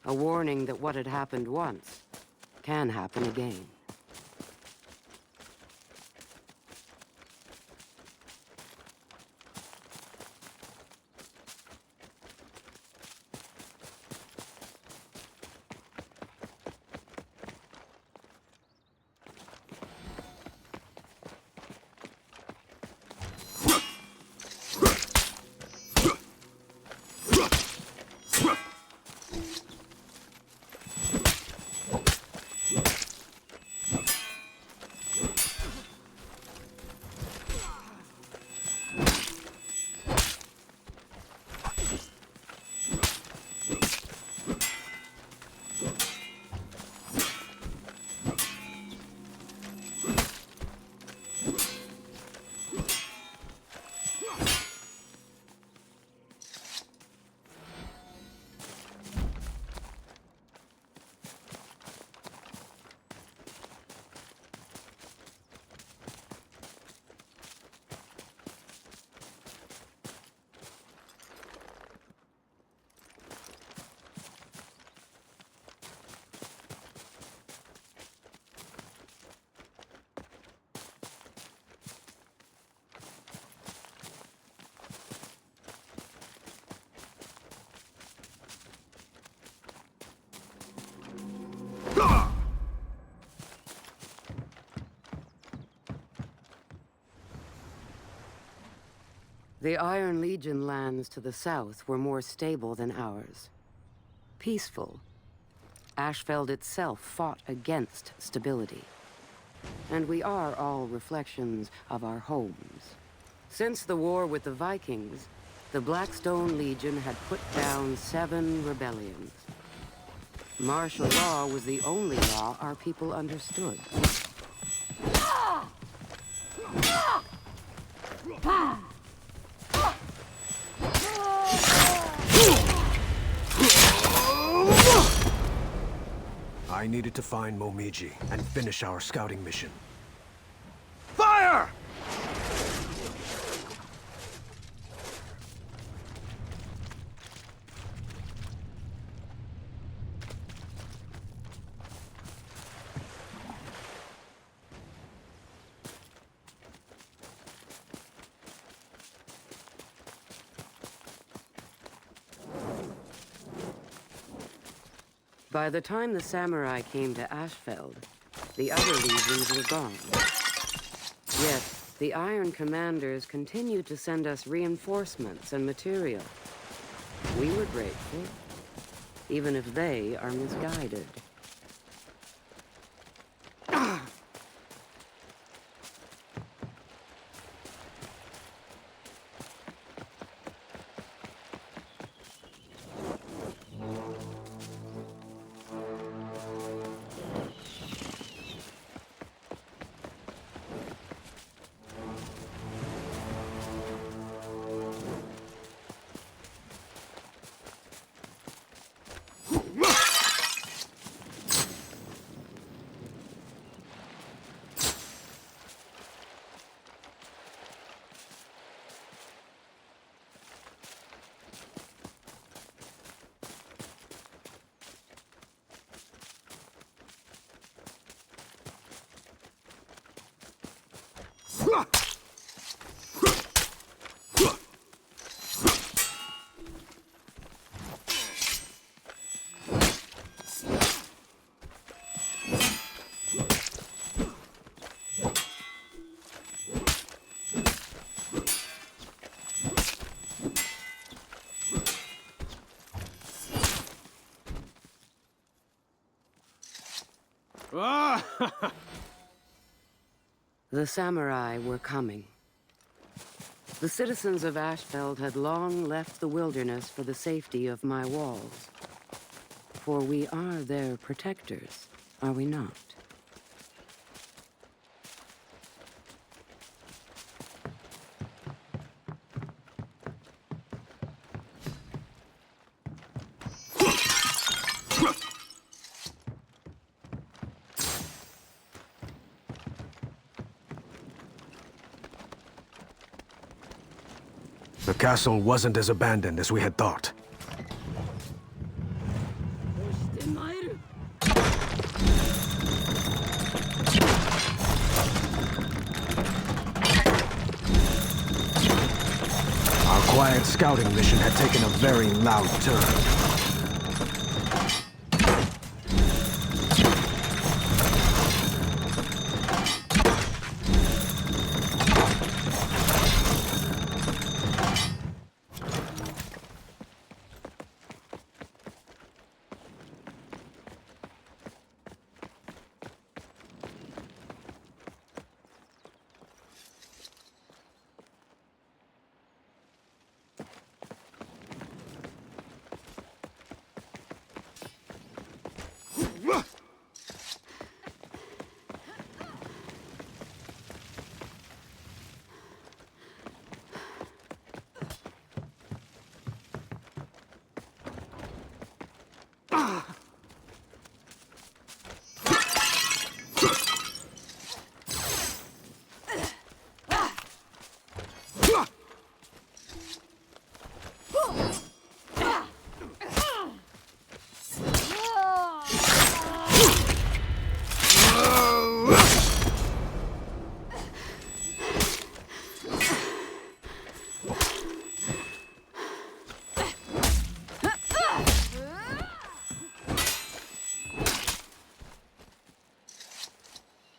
A warning that what had happened once can happen again. The Iron Legion lands to the south were more stable than ours. Peaceful. Ashfeld itself fought against stability. And we are all reflections of our homes. Since the war with the Vikings, the Blackstone Legion had put down 7 rebellions. Martial law was the only law our people understood. I needed to find Momiji and finish our scouting mission. Fire! By the time the samurai came to Ashfeld, the other legions were gone. Yet, the Iron Commanders continued to send us reinforcements and material. We were grateful, even if they are misguided. The samurai were coming. The citizens of Ashfeld had long left the wilderness for the safety of my walls. For we are their protectors, are we not? The castle wasn't as abandoned as we had thought. Our quiet scouting mission had taken a very loud turn.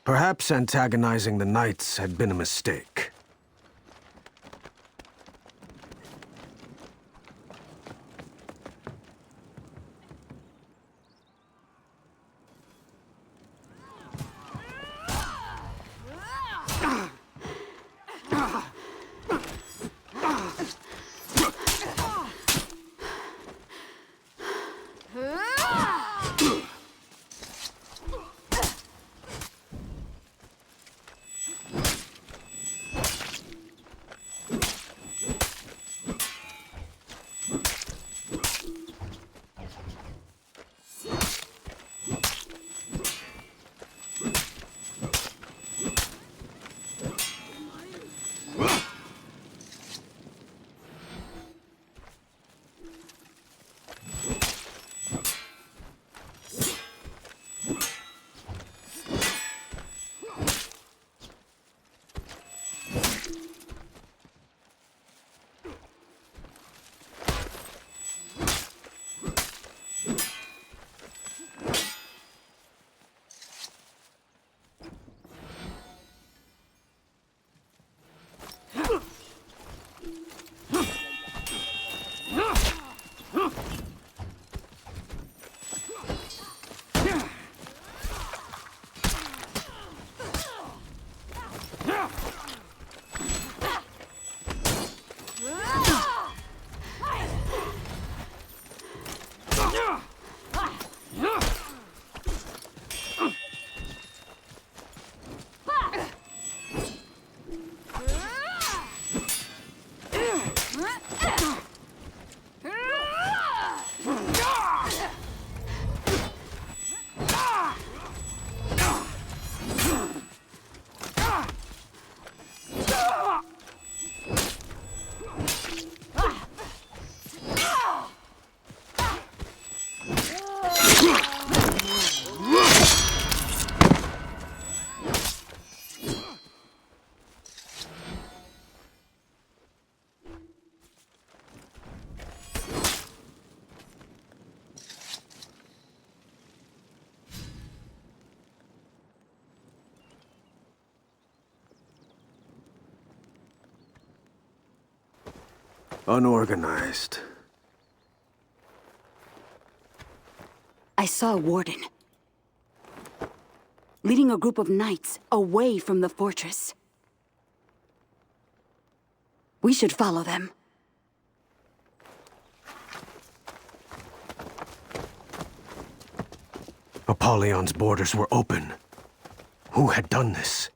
Perhaps antagonizing the knights had been a mistake. Unorganized. I saw a warden. Leading a group of knights away from the fortress. We should follow them. Apollyon's borders were open. Who had done this?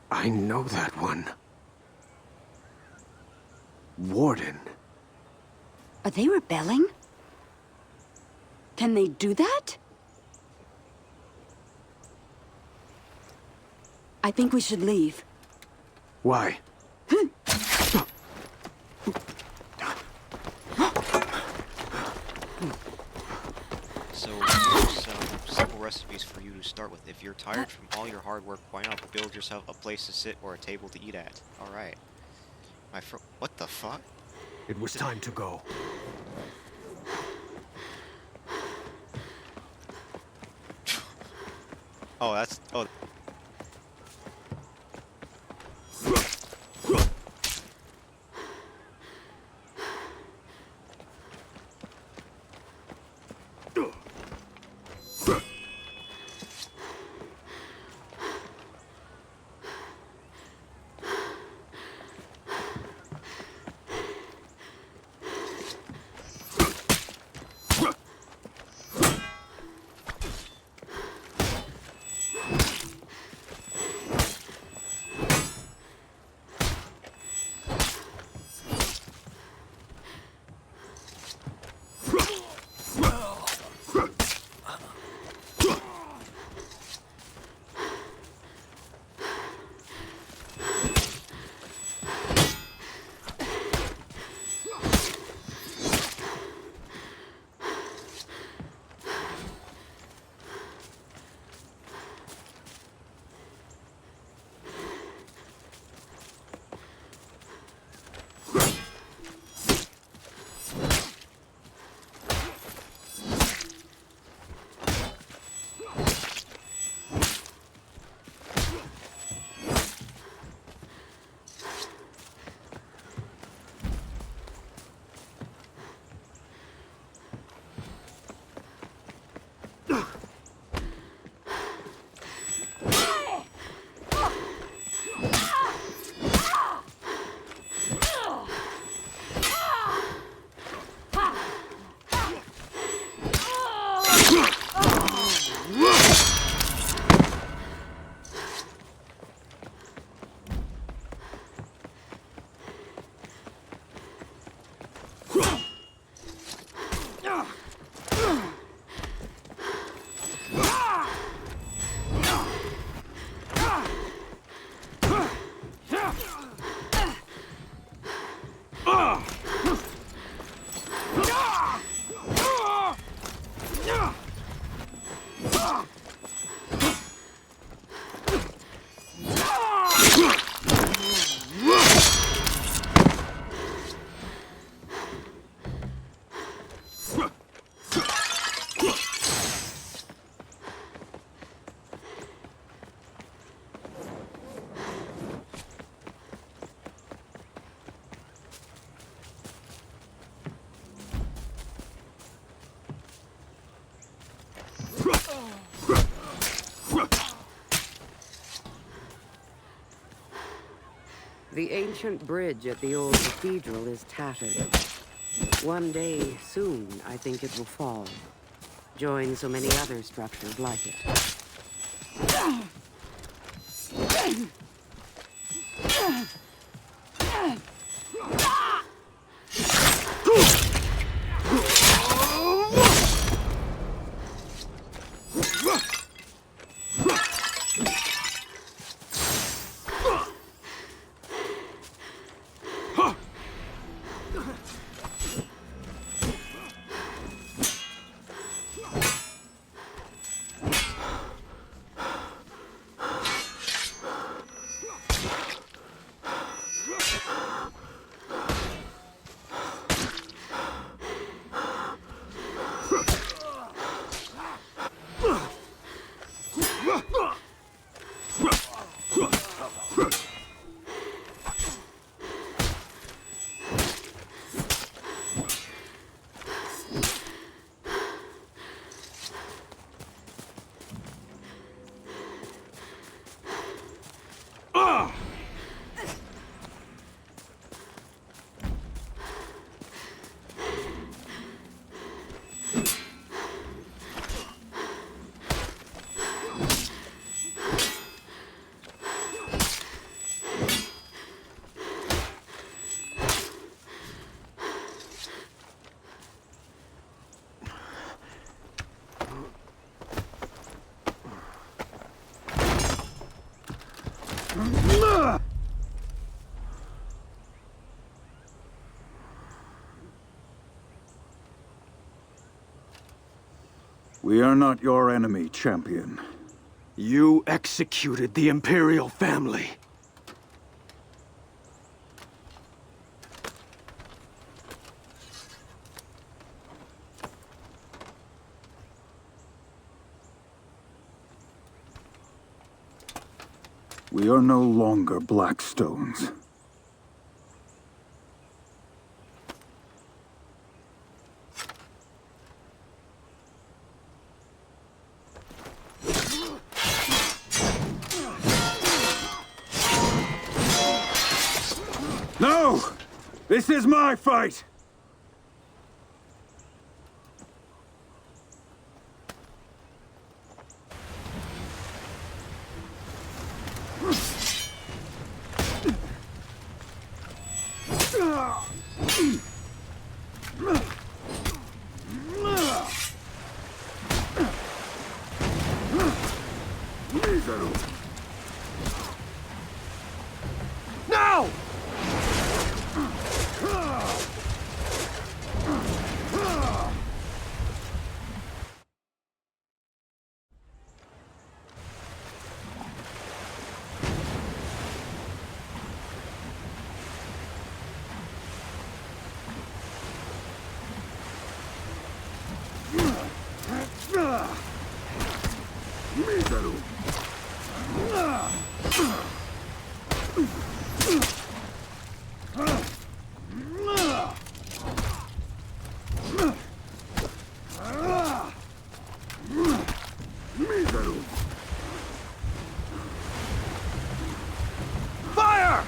I know that one. Warden. Are they rebelling? Can they do that? I think we should leave. Why? So, some simple recipes for you to start with. If you're tired from all your hard work, why not build yourself a place to sit or a table to eat at? Alright. What the fuck? It was time to go. Oh, that's... Oh. The ancient bridge at the old cathedral is tattered. One day, soon, I think it will fall. Join so many other structures like it. We are not your enemy, champion. You executed the Imperial family. We are no longer Blackstones. No! This is my fight! Now! Fire!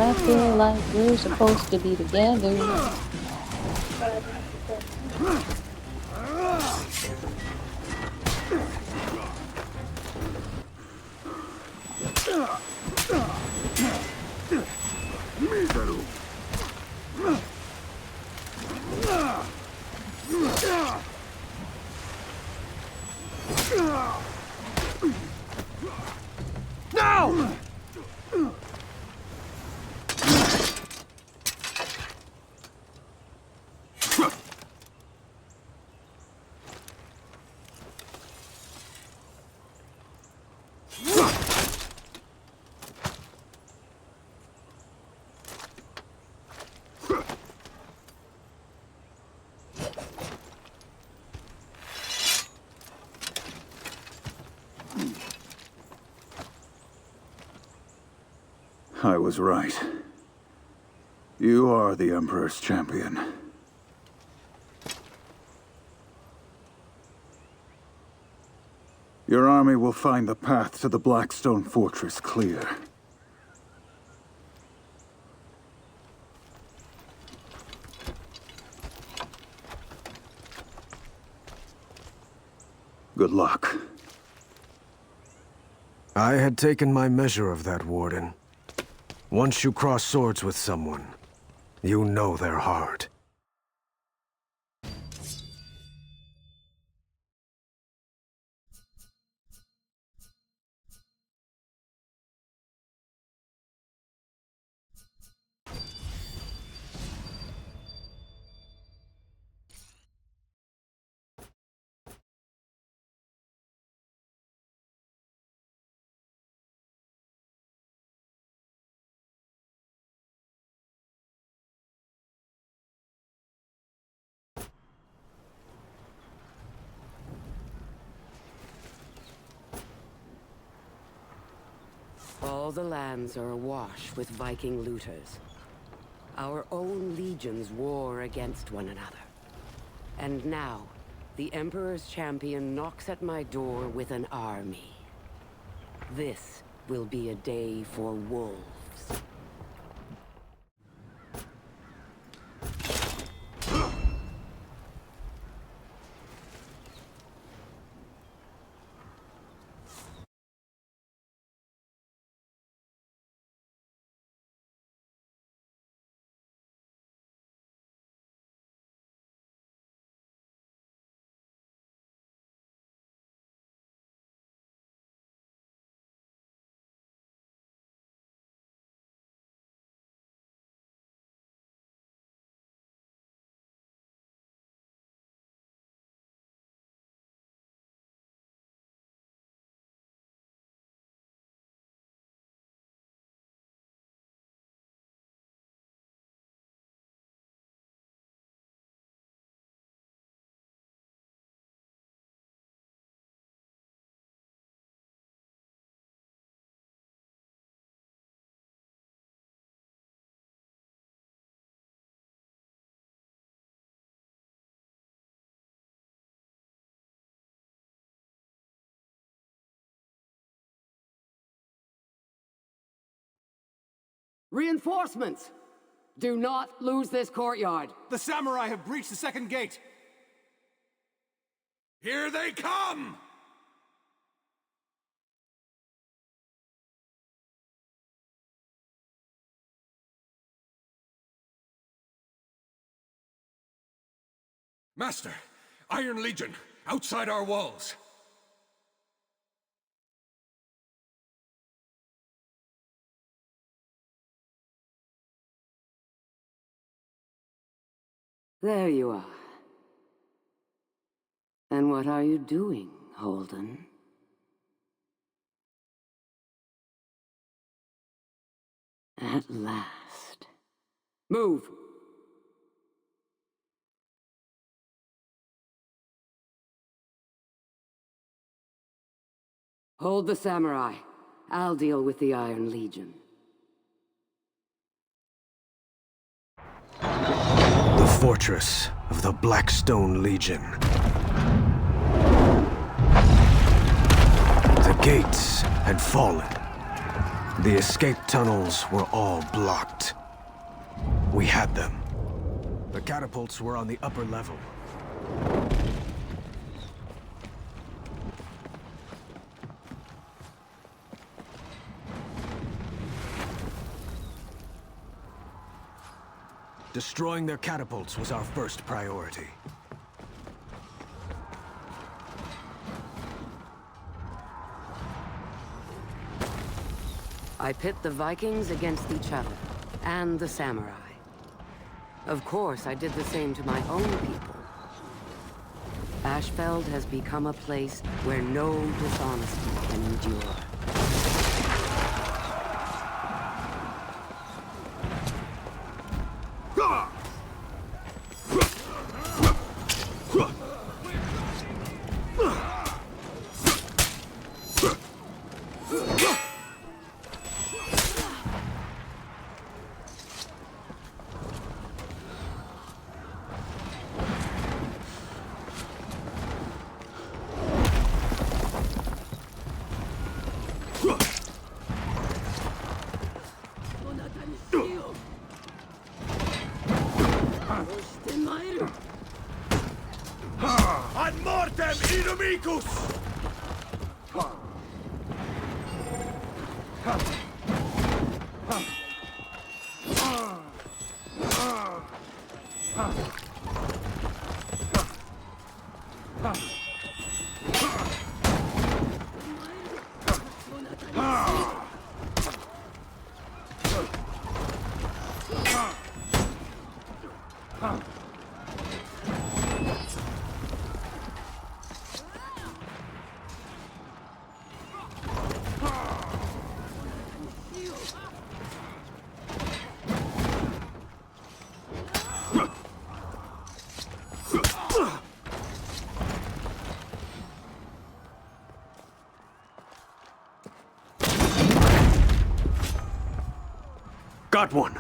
I feel like we're supposed to be together. Now! I was right. You are the Emperor's champion. Your army will find the path to the Blackstone Fortress clear. Good luck. I had taken my measure of that, Warden. Once you cross swords with someone, you know their heart. All the lands are awash with Viking looters. Our own legions war against one another. And now, the Emperor's champion knocks at my door with an army. This will be a day for wolves. Reinforcements! Do not lose this courtyard. The samurai have breached the second gate. Here they come! Master, Iron Legion, outside our walls. There you are. And what are you doing, Holden? At last. Move! Hold the samurai. I'll deal with the Iron Legion. The fortress of the Blackstone Legion. The gates had fallen. The escape tunnels were all blocked. We had them. The catapults were on the upper level. Destroying their catapults was our first priority. I pit the Vikings against each other, and the samurai. Of course, I did the same to my own people. Ashfeld has become a place where no dishonesty can endure. Inimicus! Got one.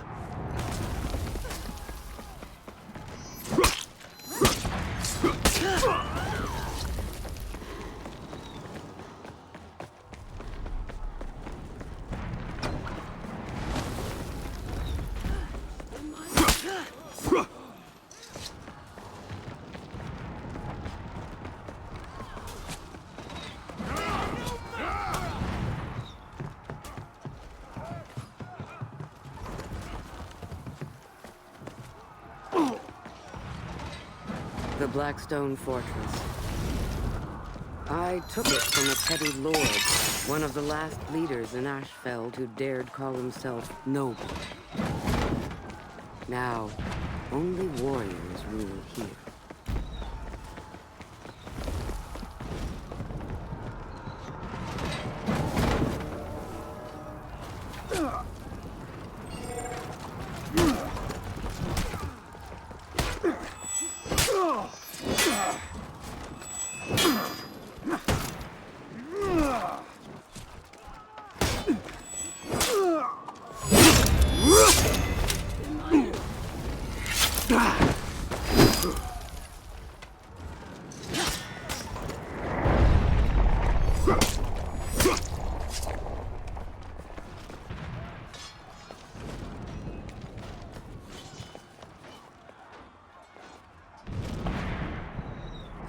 The Blackstone Fortress. I took it from a petty lord, one of the last leaders in Ashfeld who dared call himself noble. Now, only warriors rule here.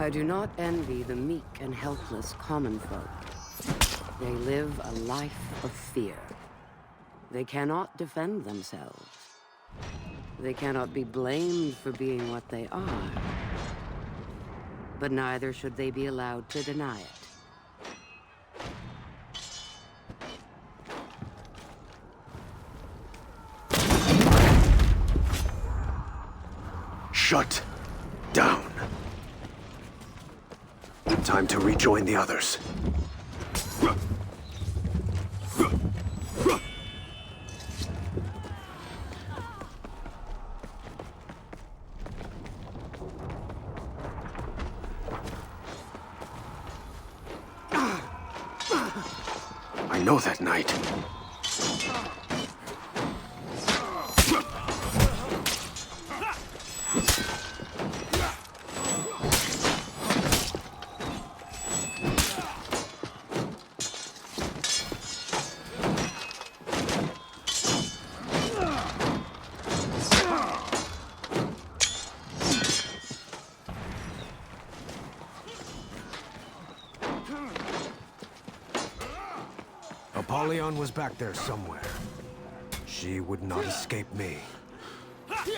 I do not envy the meek and helpless common folk. They live a life of fear. They cannot defend themselves. They cannot be blamed for being what they are. But neither should they be allowed to deny it. Shut down. Time to rejoin the others. I know that night. Apollyon was back there somewhere. She would not escape me. No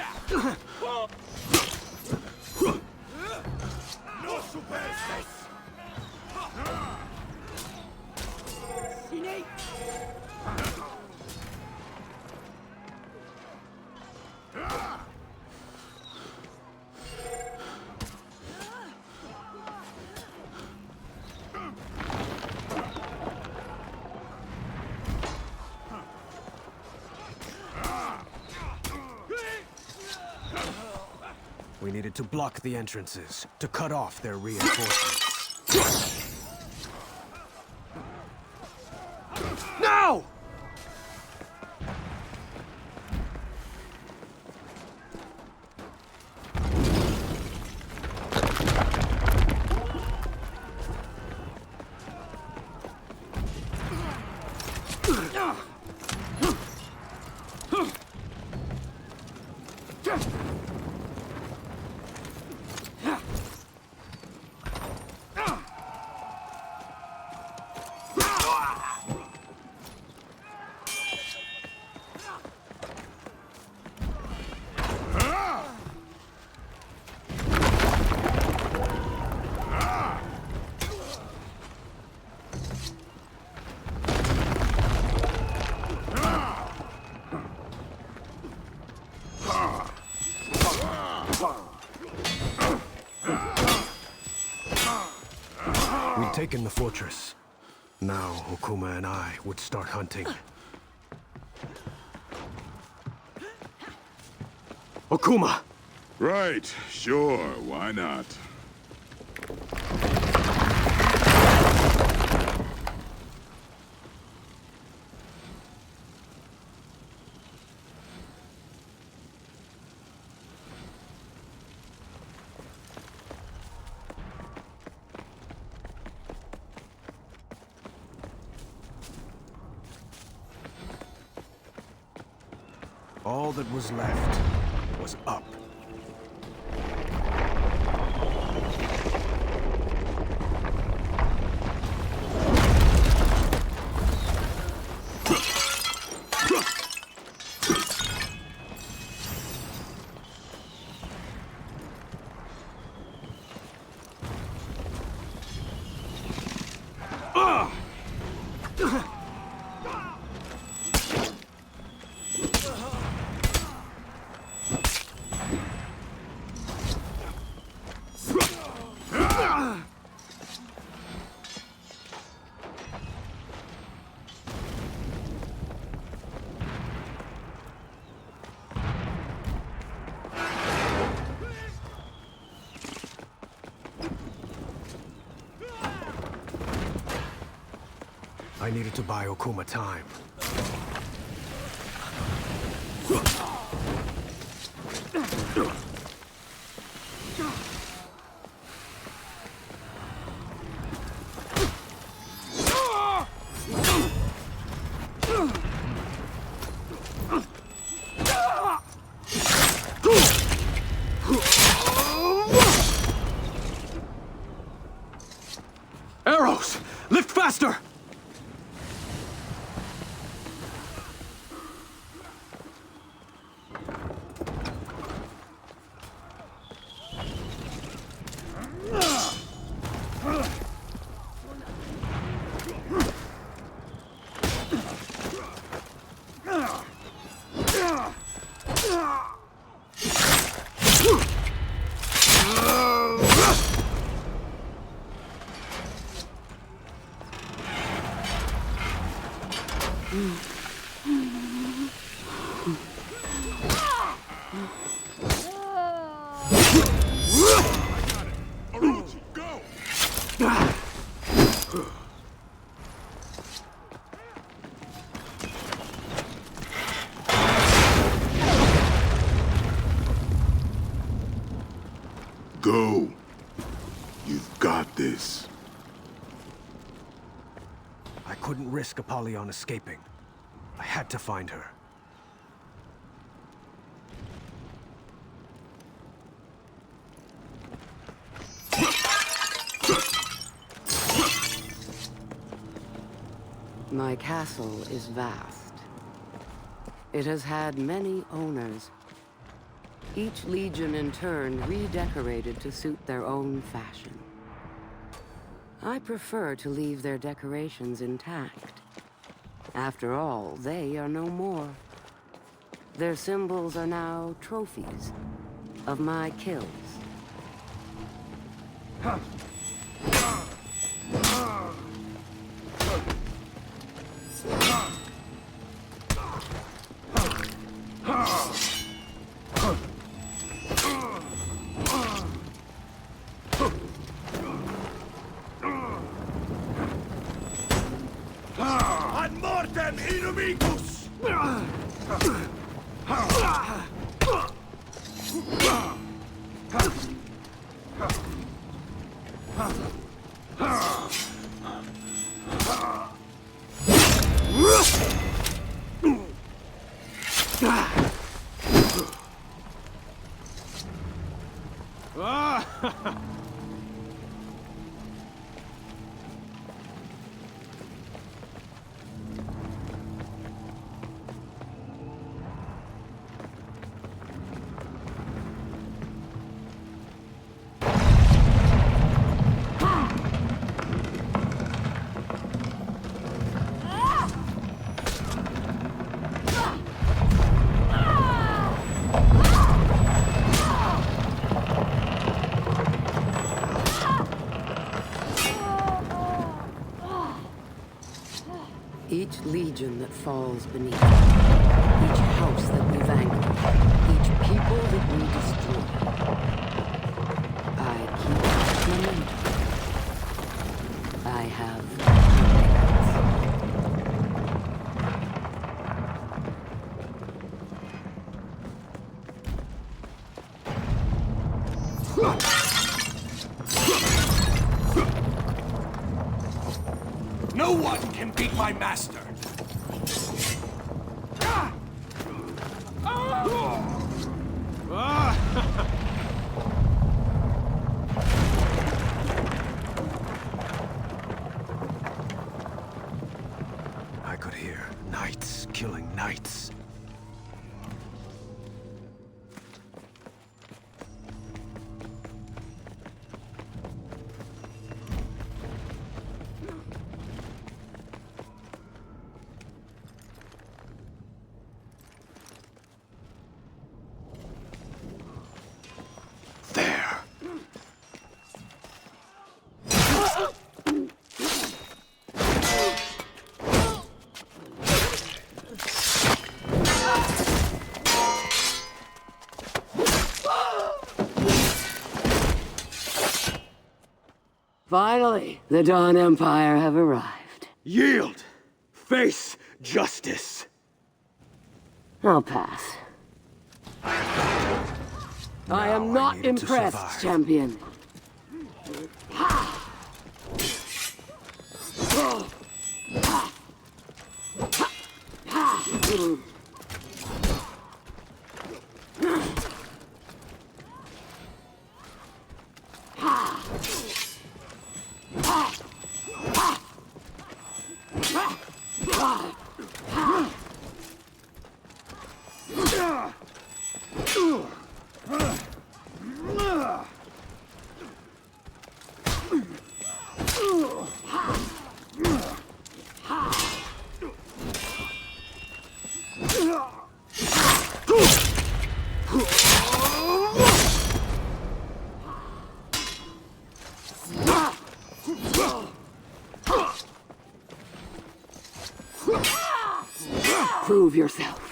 superstes! We needed to block the entrances, to cut off their reinforcements. Now! taken the fortress. Now, Okuma and I would start hunting. Okuma! Right, sure, why not? All that was left was up. I needed to buy Okuma time. Arrows! Lift faster! Go. You've got this. I couldn't risk Apollyon escaping. I had to find her. My castle is vast. It has had many owners. Each legion in turn redecorated to suit their own fashion. I prefer to leave their decorations intact. After all, they are no more. Their symbols are now trophies of my kills. Ad mortem inimicus! falls beneath it. Each house that we vanquish, each people that we destroy. I keep momentum. I have No one can beat my master! I could hear knights killing knights. Finally, the Dawn Empire have arrived. Yield! Face justice! I'll pass. I am not impressed, champion. Prove yourself.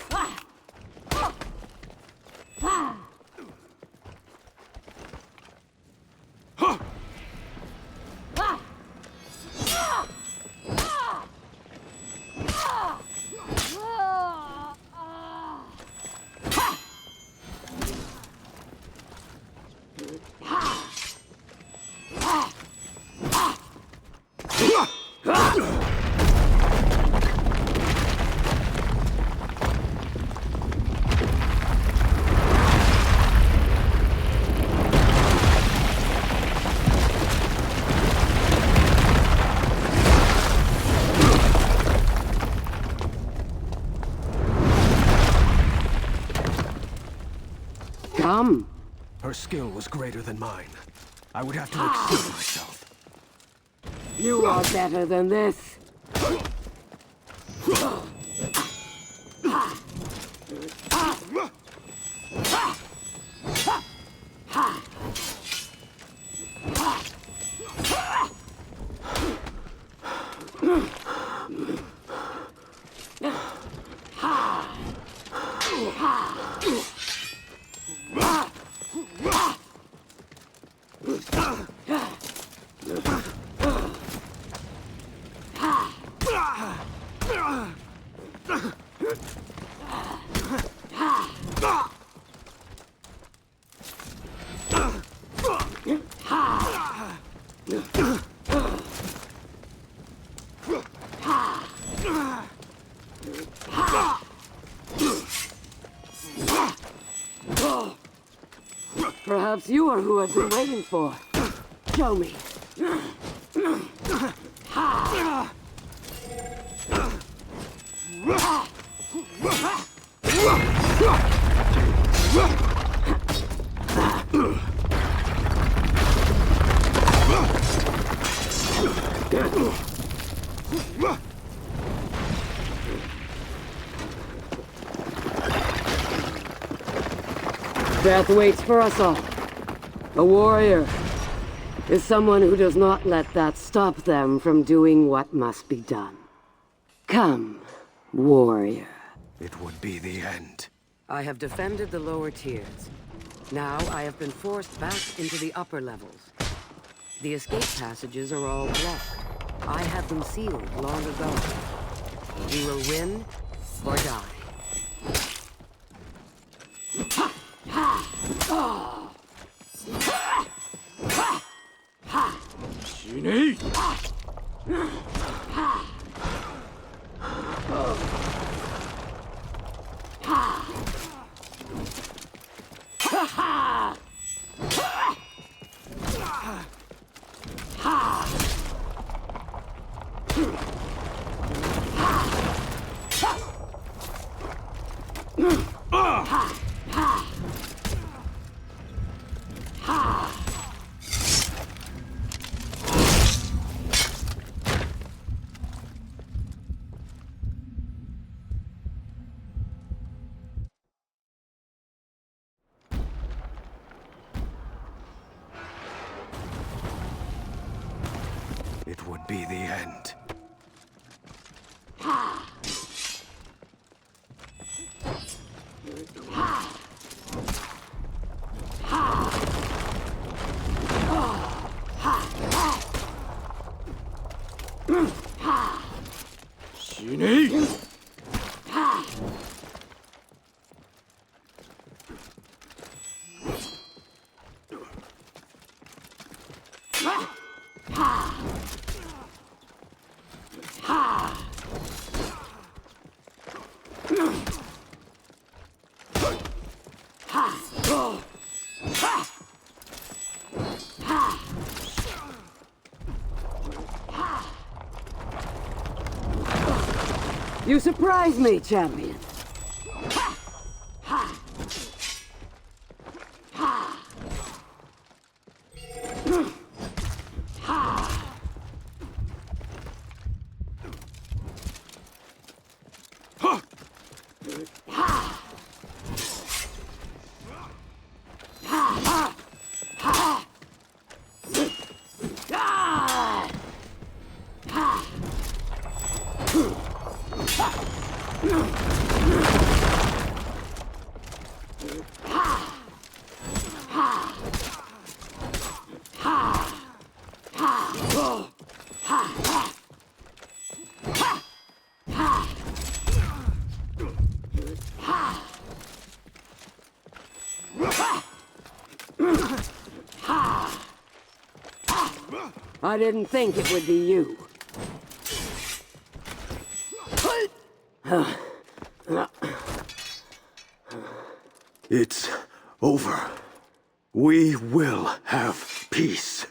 Come. Her skill was greater than mine. I would have to exceed myself. You are better than this. Perhaps you are who I've been waiting for. Show me. Death waits for us all. A warrior is someone who does not let that stop them from doing what must be done. Come, Warrior. It would be the end. I have defended the lower tiers. Now I have been forced back into the upper levels. The escape passages are all blocked. I had them sealed long ago. We will win or die. It would be the end. You surprise me, champion. I didn't think it would be you. It's over. We will have peace.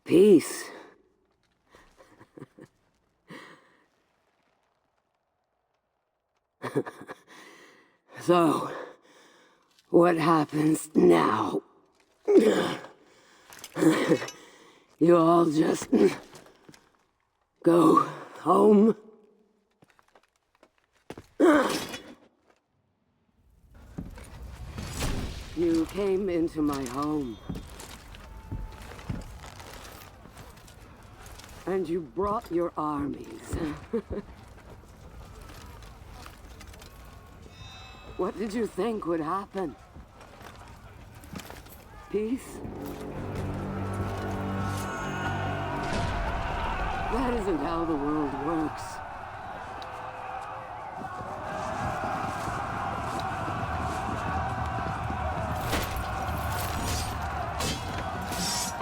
Peace. So, what happens now? You all just go home? You came into my home. And you brought your armies. What did you think would happen? Peace? That isn't how the world works.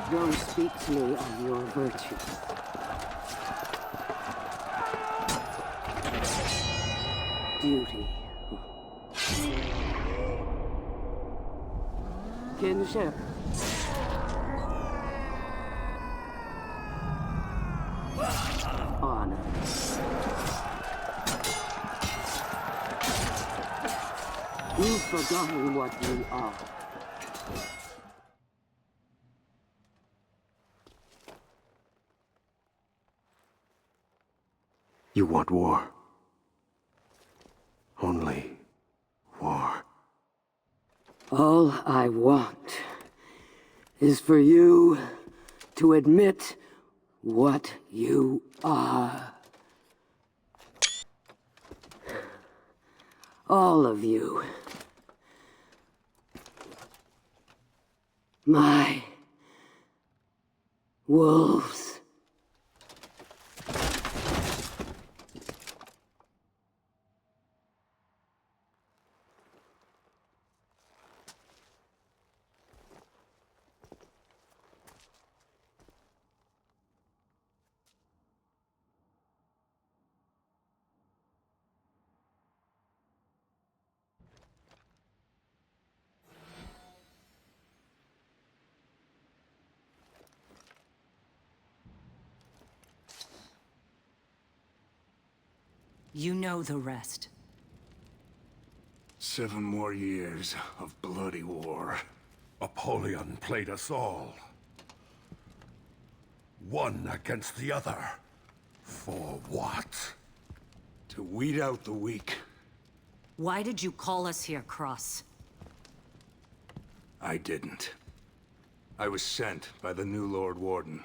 Don't speak to me of your virtues. Duty. Kinship. Honor. You've forgotten what you are. You want war. Only war. All I want is for you to admit what you are. All of you. My wolves. You know the rest. 7 more years of bloody war. Apollyon played us all. One against the other. For what? To weed out the weak. Why did you call us here, Cross? I didn't. I was sent by the new Lord Warden.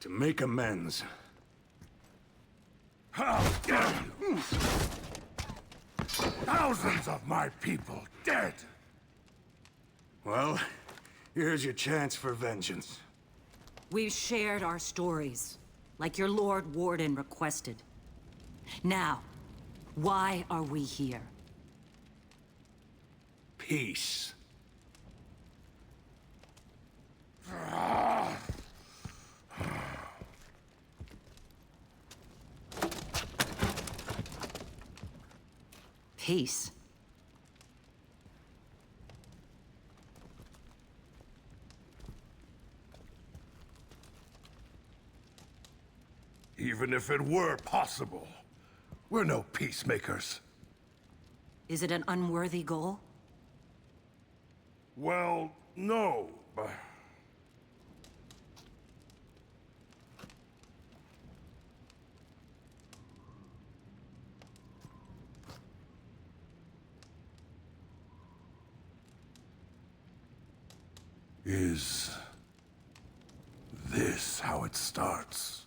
To make amends. How dare you! Thousands of my people dead! Well, here's your chance for vengeance. We've shared our stories, like your Lord Warden requested. Now, why are we here? Peace. Peace. Even if it were possible, we're no peacemakers. Is it an unworthy goal? Well, no, but... Is this how it starts?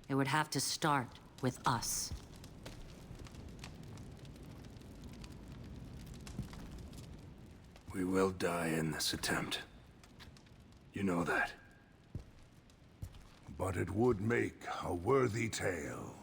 It would have to start with us. We will die in this attempt. You know that. But it would make a worthy tale.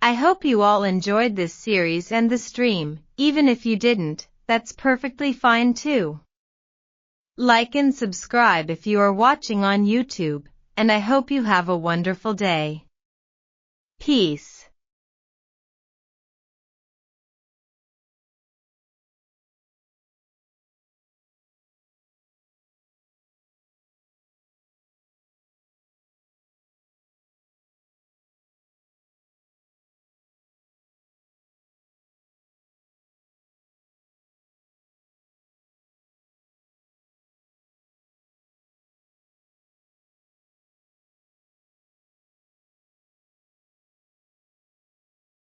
I hope you all enjoyed this series and the stream. Even if you didn't, that's perfectly fine too. Like and subscribe if you are watching on YouTube, and I hope you have a wonderful day. Peace.